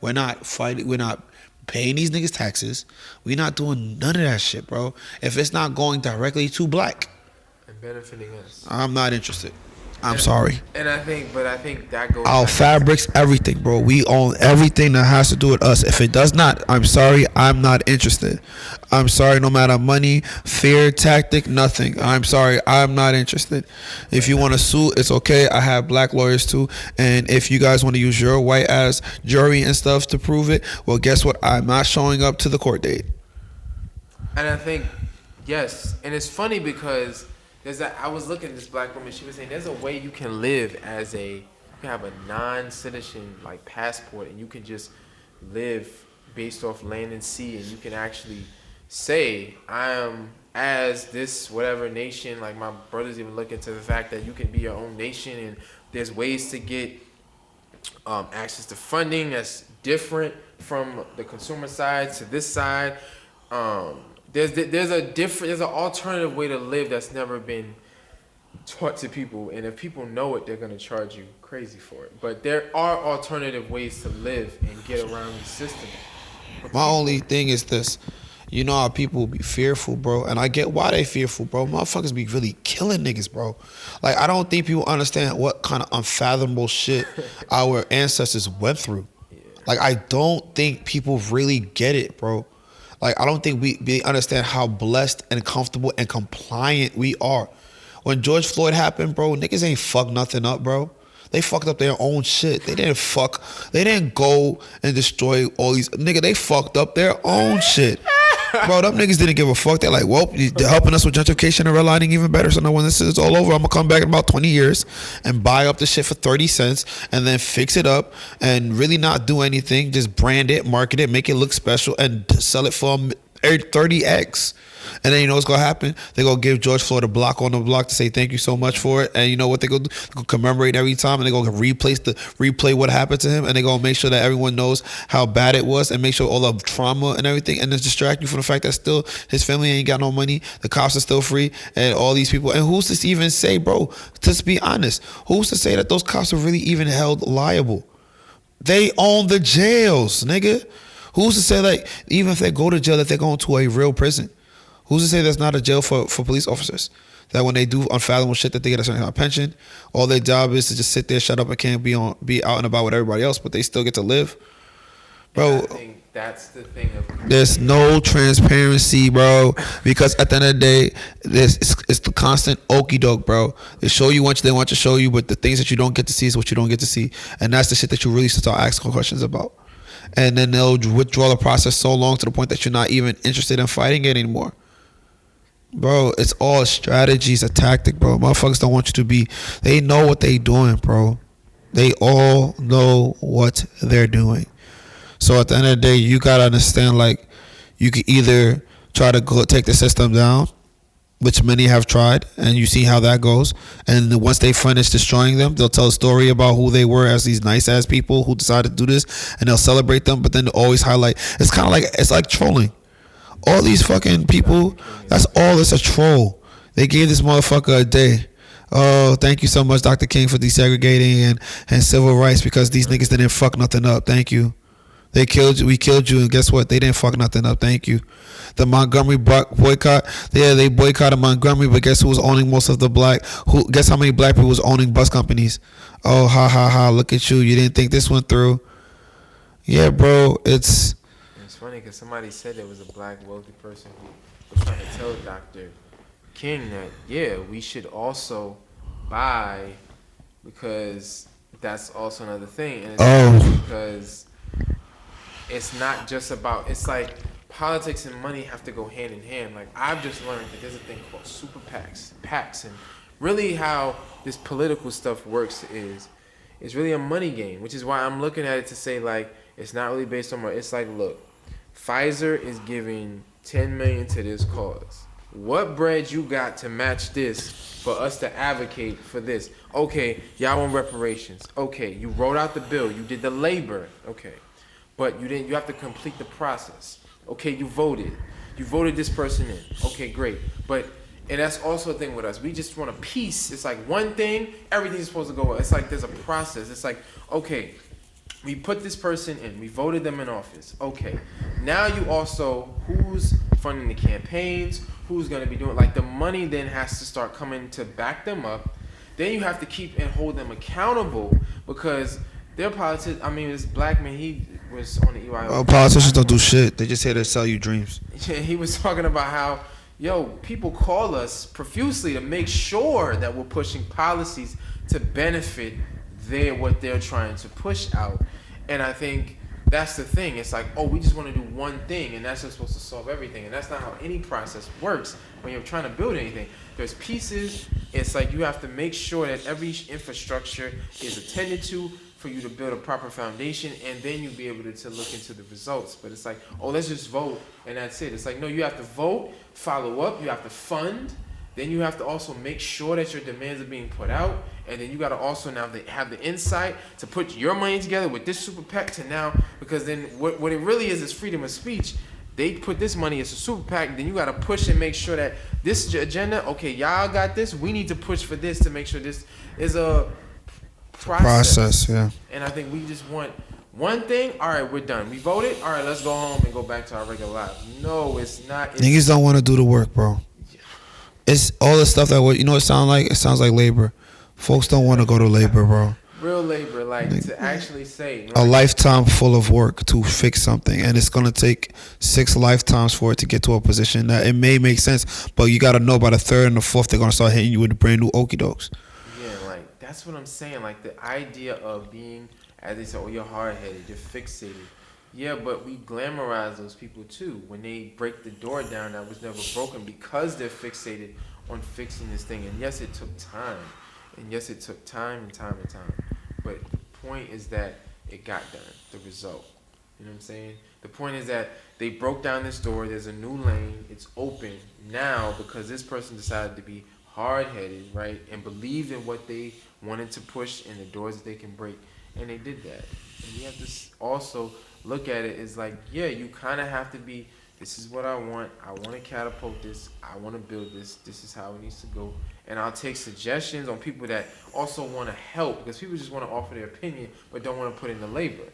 We're not fighting. We're not paying these niggas taxes. We're not doing none of that shit, bro. If it's not going directly to black
and benefiting us,
I'm not interested. I'm sorry.
And I think that goes.
Our fabrics, everything, bro. We own everything that has to do with us. If it does not, I'm sorry. I'm not interested. I'm sorry. No matter money, fear, tactic, nothing. I'm sorry. I'm not interested. If you want to sue, it's okay. I have black lawyers too. And if you guys want to use your white ass jury and stuff to prove it, well, guess what? I'm not showing up to the court date. And
I think, yes. And it's funny because I was looking at this black woman. She was saying there's a way you can live you can have a non-citizen like passport, and you can just live based off land and sea, and you can actually say I am as this whatever nation. Like, my brothers even look into the fact that you can be your own nation, and there's ways to get access to funding that's different from the consumer side to this side. There's an alternative way to live that's never been taught to people, and if people know it, they're gonna charge you crazy for it. But there are alternative ways to live and get around the system.
My only thing is this. You know how people be fearful, bro, and I get why they fearful, bro. Motherfuckers be really killing niggas, bro. Like, I don't think people understand what kind of unfathomable shit our ancestors went through. Yeah. Like, I don't think people really get it, bro. Like, I don't think we understand how blessed and comfortable and compliant we are. When George Floyd happened, bro, niggas ain't fucked nothing up, bro. They fucked up their own shit. They didn't go and destroy all these, nigga, they fucked up their own shit. Bro, them niggas didn't give a fuck. They're like, well, they're helping us with gentrification and redlining even better. So now when this is all over, I'm gonna come back in about 20 years and buy up the shit for 30 cents and then fix it up and really not do anything. Just brand it, market it, make it look special, and sell it for 30x. And then you know what's gonna happen? They're gonna give George Floyd a block on the block to say thank you so much for it. And you know what they gonna do? They're gonna commemorate every time, and they're gonna replay what happened to him, and they're gonna make sure that everyone knows how bad it was, and make sure all the trauma and everything, and then distract you from the fact that still his family ain't got no money, the cops are still free, and all these people. And who's to even say, bro? Just be honest, who's to say that those cops are really even held liable? They own the jails, nigga. Who's to say, like, even if they go to jail, that they're going to a real prison? Who's to say that's not a jail for police officers? That when they do unfathomable shit, that they get a certain kind of pension. All their job is to just sit there, shut up, and can't be out and about with everybody else, but they still get to live. Bro,
I think that's the thing.
There's no transparency, bro, because at the end of the day, it's the constant okie doke, bro. They show you what they want to show you, but the things that you don't get to see is what you don't get to see, and that's the shit that you really start asking questions about. And then they'll withdraw the process so long to the point that you're not even interested in fighting it anymore. Bro, it's all strategies, a tactic, bro. Motherfuckers don't want you to be. They know what they doing, bro. They all know what they're doing. So at the end of the day, you gotta understand, like, you can either try to go take the system down, which many have tried, and you see how that goes. And once they finish destroying them, they'll tell a story about who they were as these nice ass people who decided to do this, and they'll celebrate them. But then they'll always highlight. It's kind of like trolling. All these fucking people, that's all. It's a troll. They gave this motherfucker a day. Oh, thank you so much, Dr. King, for desegregating and civil rights, because these niggas didn't fuck nothing up. Thank you. They killed you. We killed you, and guess what? They didn't fuck nothing up. Thank you. The Montgomery boycott. Yeah, they boycotted Montgomery, but guess who was owning most of the black? Guess how many black people was owning bus companies? Oh, ha ha ha! Look at you. You didn't think this went through. Yeah, bro. It's
funny because somebody said there was a black wealthy person who was trying to tell Dr. King that, yeah, we should also buy, because that's also another thing. And it's because it's not just about, it's like politics and money have to go hand in hand. Like, I've just learned that there's a thing called super PACs, and really how this political stuff works is it's really a money game, which is why I'm looking at it to say, like, it's not really based on money. It's like, look, Pfizer is giving $10 million to this cause. What bread you got to match this for us to advocate for this? Okay, y'all want reparations. Okay, you wrote out the bill. You did the labor. Okay, but you didn't. You have to complete the process. Okay, you voted. You voted this person in. Okay, great. But and that's also a thing with us. We just want a piece. It's like one thing. Everything's supposed to go well. It's like there's a process. It's like, okay, we put this person in. We voted them in office. Okay. Now you also, who's funding the campaigns? Who's going to be doing, like, the money then has to start coming to back them up. Then you have to keep and hold them accountable, because their politics, I mean, this black man, he was on the EYO.
Oh, politicians don't do shit. They just here to sell you dreams.
Yeah, he was talking about how, yo, people call us profusely to make sure that we're pushing policies to benefit what they're trying to push out. And I think that's the thing. It's like, oh, we just want to do one thing, and that's just supposed to solve everything. And that's not how any process works when you're trying to build anything. There's pieces. It's like you have to make sure that every infrastructure is attended to for you to build a proper foundation, and then you'll be able to look into the results. But it's like, oh, let's just vote, and that's it. It's like, no, you have to vote, follow up, you have to fund, then you have to also make sure that your demands are being put out, and then you got to also now have the insight to put your money together with this super PAC to now, because then what it really is freedom of speech. They put this money as a super PAC, then you got to push and make sure that this agenda, okay, y'all got this, we need to push for this to make sure this is a process.
Yeah.
And I think we just want one thing. All right, we're done. We voted. All right, let's go home and go back to our regular lives. No, it's not.
Niggas don't want to do the work, bro. It's all the stuff that you know. It sounds like labor. Folks don't want to go to labor, bro.
Real labor, like to actually say
a lifetime full of work to fix something, and it's gonna take 6 lifetimes for it to get to a position that it may make sense, but you gotta know by the 3rd and the 4th they're gonna start hitting you with brand new okie dokes.
Yeah, like that's what I'm saying. Like the idea of being, as they say, oh, you're hard headed, you're fixated. Yeah, but we glamorize those people too. When they break the door down that was never broken because they're fixated on fixing this thing. And yes, it took time. And yes, it took time and time and time. But the point is that it got done, the result. You know what I'm saying? The point is that they broke down this door. There's a new lane. It's open now because this person decided to be hard-headed, right, and believed in what they wanted to push and the doors that they can break, and they did that. And you have to also look at it as like, yeah, you kind of have to be. This is what I want. I want to catapult this. I want to build this. This is how it needs to go. And I'll take suggestions on people that also want to help because people just want to offer their opinion but don't want to put in the labor.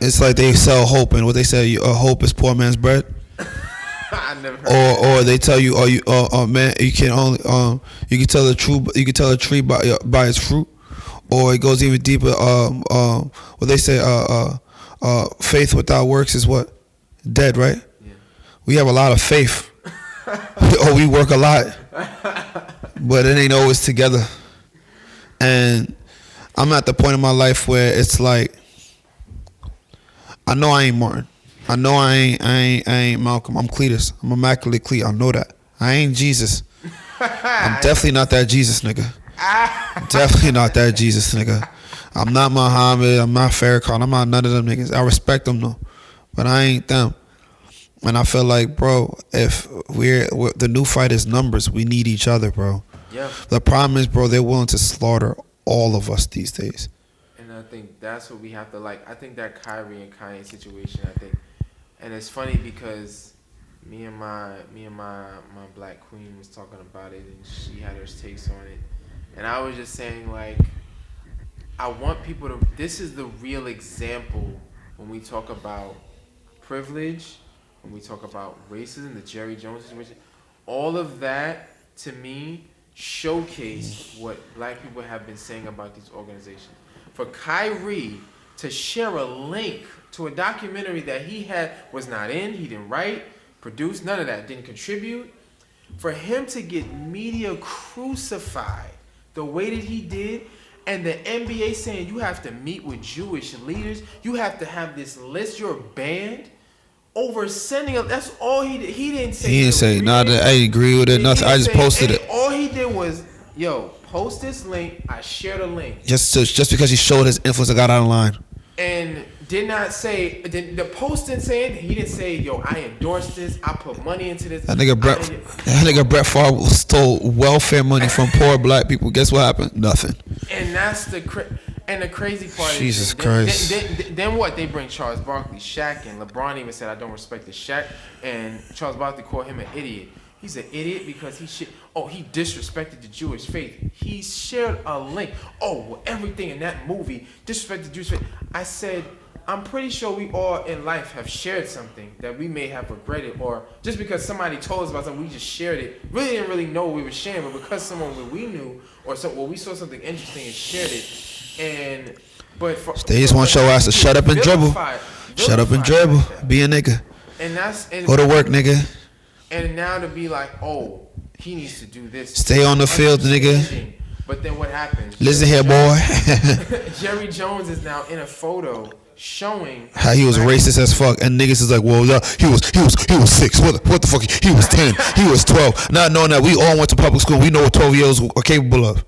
It's like they sell hope, and what they say, hope is poor man's bread.
I never heard.
Or they tell you, man, you can only you can tell a tree by its fruit. Or it goes even deeper. What they say, faith without works is what? Dead, right?
Yeah.
We have a lot of faith. We work a lot, but it ain't always together. And I'm at the point in my life where it's like, I know I ain't Martin. I know I ain't Malcolm. I'm Cletus. I'm immaculate Cletus. I know that. I ain't Jesus. I'm definitely not that Jesus nigga. Definitely not that Jesus nigga. I'm not Muhammad. I'm not Farrakhan. I'm not none of them niggas. I respect them though, but I ain't them. And I feel like, bro, if we're the new fight is numbers, we need each other, bro.
Yeah.
The problem is, bro, they're willing to slaughter all of us these days.
And I think that's what we have to like. I think that Kyrie and Kanye situation. I think, and it's funny because me and my black queen was talking about it, and she had her takes on it, and I was just saying like, I want people to. This is the real example when we talk about privilege, when we talk about racism, the Jerry Jones situation, all of that to me showcase what black people have been saying about these organizations. For Kyrie to share a link to a documentary that he was not in, he didn't write, produce, none of that, didn't contribute, for him to get media crucified the way that he did, and the NBA saying you have to meet with Jewish leaders, you have to have this list, you're banned, over sending up. That's all he did. He didn't say.
He didn't say nada. I agree with it. Nothing. I just posted it.
All he did was, yo, post this link. I shared a link.
Just because he showed his influence, I got out of line.
And did not say. The post didn't say it. He didn't say, yo, I endorse this. I put money into this.
That nigga Brett Favre stole welfare money from poor black people. Guess what happened? Nothing.
And that's the crazy part.
Jesus Christ.
Then what? They bring Charles Barkley, Shaq, and LeBron even said, I don't respect the Shaq. And Charles Barkley called him an idiot. He's an idiot because he disrespected the Jewish faith. He shared a link. Oh, well, everything in that movie disrespected the Jewish faith. I said, I'm pretty sure we all in life have shared something that we may have regretted, or just because somebody told us about something, we just shared it. Really didn't really know what we were sharing, but because someone that we knew we saw something interesting and shared it. They
just want your ass to shut up and dribble. Shut up and dribble. Be a nigga. Go to work, nigga.
And now to be like, oh, he needs to do this.
Stay on the field, nigga.
But then what happens?
Listen here, boy.
Jerry Jones is now in a photo showing
how he was racist as fuck, and niggas is like, well, yeah, he was 6. What the fuck? He was 10. He was 12. Not knowing that we all went to public school. We know what 12-year-olds are capable of.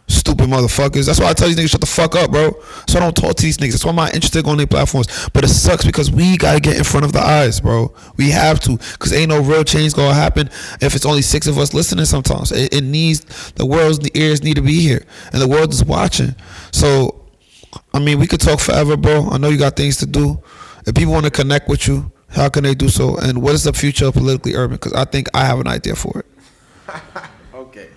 Stupid motherfuckers. That's why I tell these niggas shut the fuck up, bro. So I don't talk to these niggas. That's why I'm not interested on their platforms. But it sucks because we gotta get in front of the eyes, bro. We have to, because ain't no real change gonna happen if it's only 6 of us listening sometimes. It needs, the world's ears need to be here, and the world is watching. So, I mean, we could talk forever, bro. I know you got things to do. If people want to connect with you, how can they do so? And what is the future of Politically Urban? Because I think I have an idea for it.
Okay.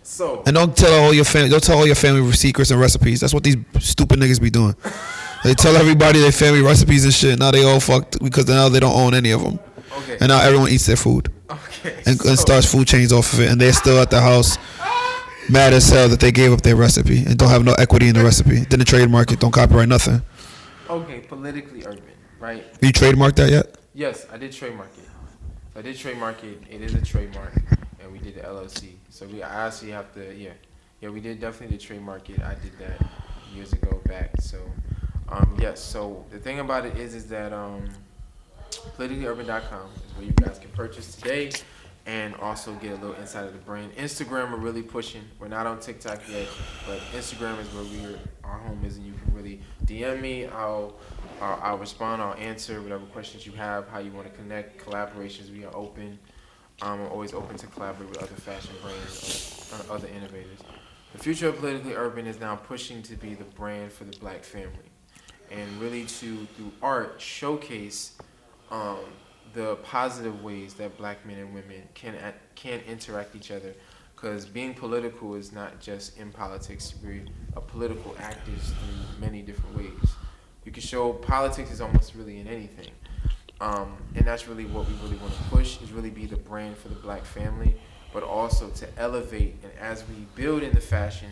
So,
and don't tell all your family secrets and recipes. That's what these stupid niggas be doing. They tell everybody their family recipes and shit. Now they all fucked because now they don't own any of them.
Okay.
And now everyone eats their food.
Okay.
And starts food chains off of it. And they're still at the house mad as hell that they gave up their recipe and don't have no equity in the recipe. Didn't trademark it. Don't copyright nothing.
Okay, Politically Urban, right?
You trademarked that yet?
Yes, I did trademark it. I did trademark it. It is a trademark, and we did the LLC. So I actually have to, yeah, we did definitely the trademark it. I did that years ago back. So Yes. So the thing about it is that politicallyurban.com is where you guys can purchase today and also get a little insight of the brand. Instagram, we're really pushing. We're not on TikTok yet, but Instagram is where our home is, and you can really DM me. I'll respond. I'll answer whatever questions you have. How you want to connect, collaborations. We are open. I'm always open to collaborate with other fashion brands, other innovators. The future of Politically Urban is now pushing to be the brand for the Black family, and really to through art showcase um, the positive ways that Black men and women can interact each other. Because being political is not just in politics. We're a political actors through many different ways. You can show politics is almost really in anything. And that's really what we really want to push, is really be the brand for the Black family, but also to elevate, and as we build in the fashion,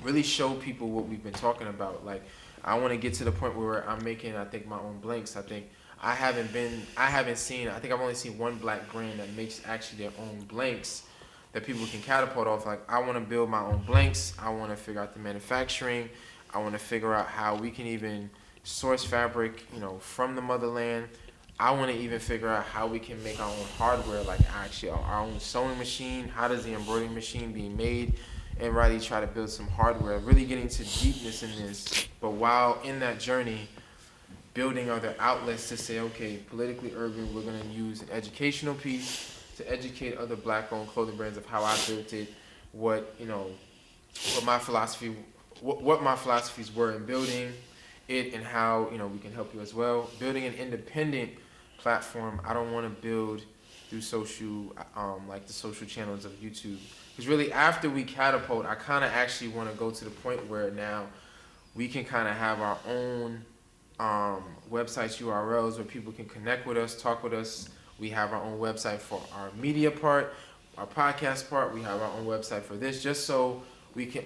really show people what we've been talking about. Like, I want to get to the point where I'm making, I think, my own blanks. I think I've only seen one Black brand that makes actually their own blanks that people can catapult off. Like, I want to build my own blanks. I want to figure out the manufacturing. I want to figure out how we can even source fabric, from the motherland. I want to even figure out how we can make our own hardware, like actually our own sewing machine. How does the embroidery machine be made? And really try to build some hardware, really getting to deepness in this. But while in that journey, building other outlets to say, okay, politically urban, we're going to use an educational piece to educate other Black-owned clothing brands of how I built it, what my philosophy, what my philosophies were in building it, and how we can help you as well. Building an independent platform. I don't want to build through social, like the social channels of YouTube. Because really, after we catapult, I kind of actually want to go to the point where now we can kind of have our own websites, URLs, where people can connect with us, talk with us. We have our own website for our media part, our podcast part. We have our own website for this, just so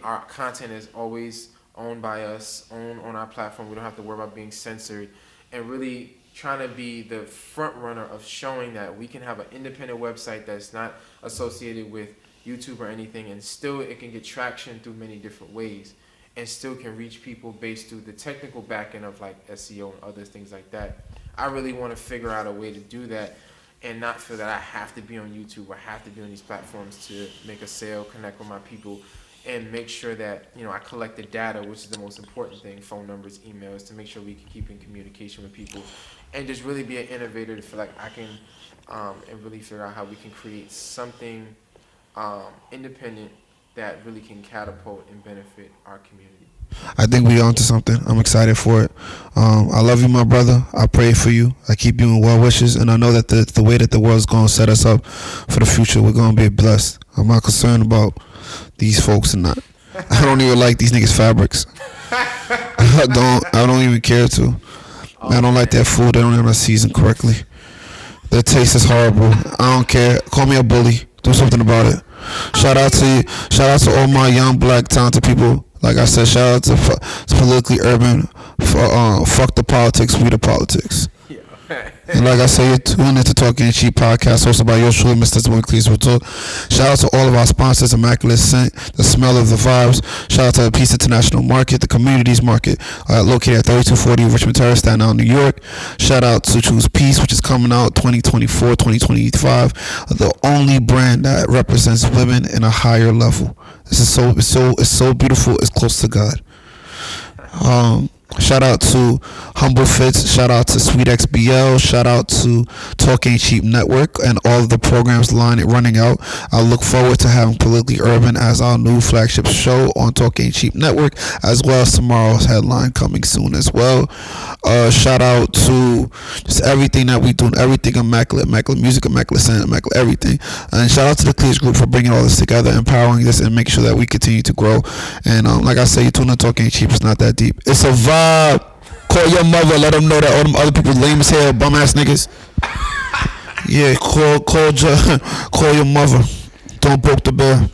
our content is always owned by us, owned on our platform. We don't have to worry about being censored, and really trying to be the front runner of showing that we can have an independent website that's not associated with YouTube or anything, and still it can get traction through many different ways, and still can reach people based through the technical backend of like SEO and other things like that. I really want to figure out a way to do that and not feel that I have to be on YouTube or have to be on these platforms to make a sale, connect with my people, and make sure that I collect the data, which is the most important thing, phone numbers, emails, to make sure we can keep in communication with people, and just really be an innovator to feel like I can and really figure out how we can create something independent that really can catapult and benefit our community.
I think we onto something. I'm excited for it. I love you, my brother. I pray for you. I keep you in well wishes, and I know that the way that the world's going to set us up for the future, we're going to be blessed. I'm not concerned about these folks and not. I don't even like these niggas' fabrics. I don't even care to. I don't like their food. They don't even season correctly. Their taste is horrible. I don't care. Call me a bully. Do something about it. Shout out to all my young Black talented people. Like I said, shout out to Politically Urban. Fuck the politics, we the politics. And like I say, you're tuned into Talking Cheap podcast, hosted by yours truly, Mr. Dismantling Cleveland Talk. Shout out to all of our sponsors, Immaculate Scent, The Smell of the Vibes. Shout out to the Peace International Market, the Communities Market, located at 3240 Richmond Terrace, Staten Island, New York. Shout out to Choose Peace, which is coming out 2024, 2025. The only brand that represents women in a higher level. This is it's so beautiful. It's close to God. Shout out to Humble Fits. Shout out to Sweet XBL. Shout out to Talk Ain't Cheap Network and all of the programs running out. I look forward to having Politically Urban as our new flagship show on Talk Ain't Cheap Network, as well as tomorrow's headline coming soon as well. Shout out to just everything that we do, everything immaculate music, immaculate scent, immaculate everything. And shout out to the Clears Group for bringing all this together, empowering this, and making sure that we continue to grow. And like I say, you tune in Talk Ain't Cheap. It's not that deep. It's a vibe. Call your mother, let them know that all them other people lame as hell, bum ass niggas. Yeah, call your mother. Don't poke the bear.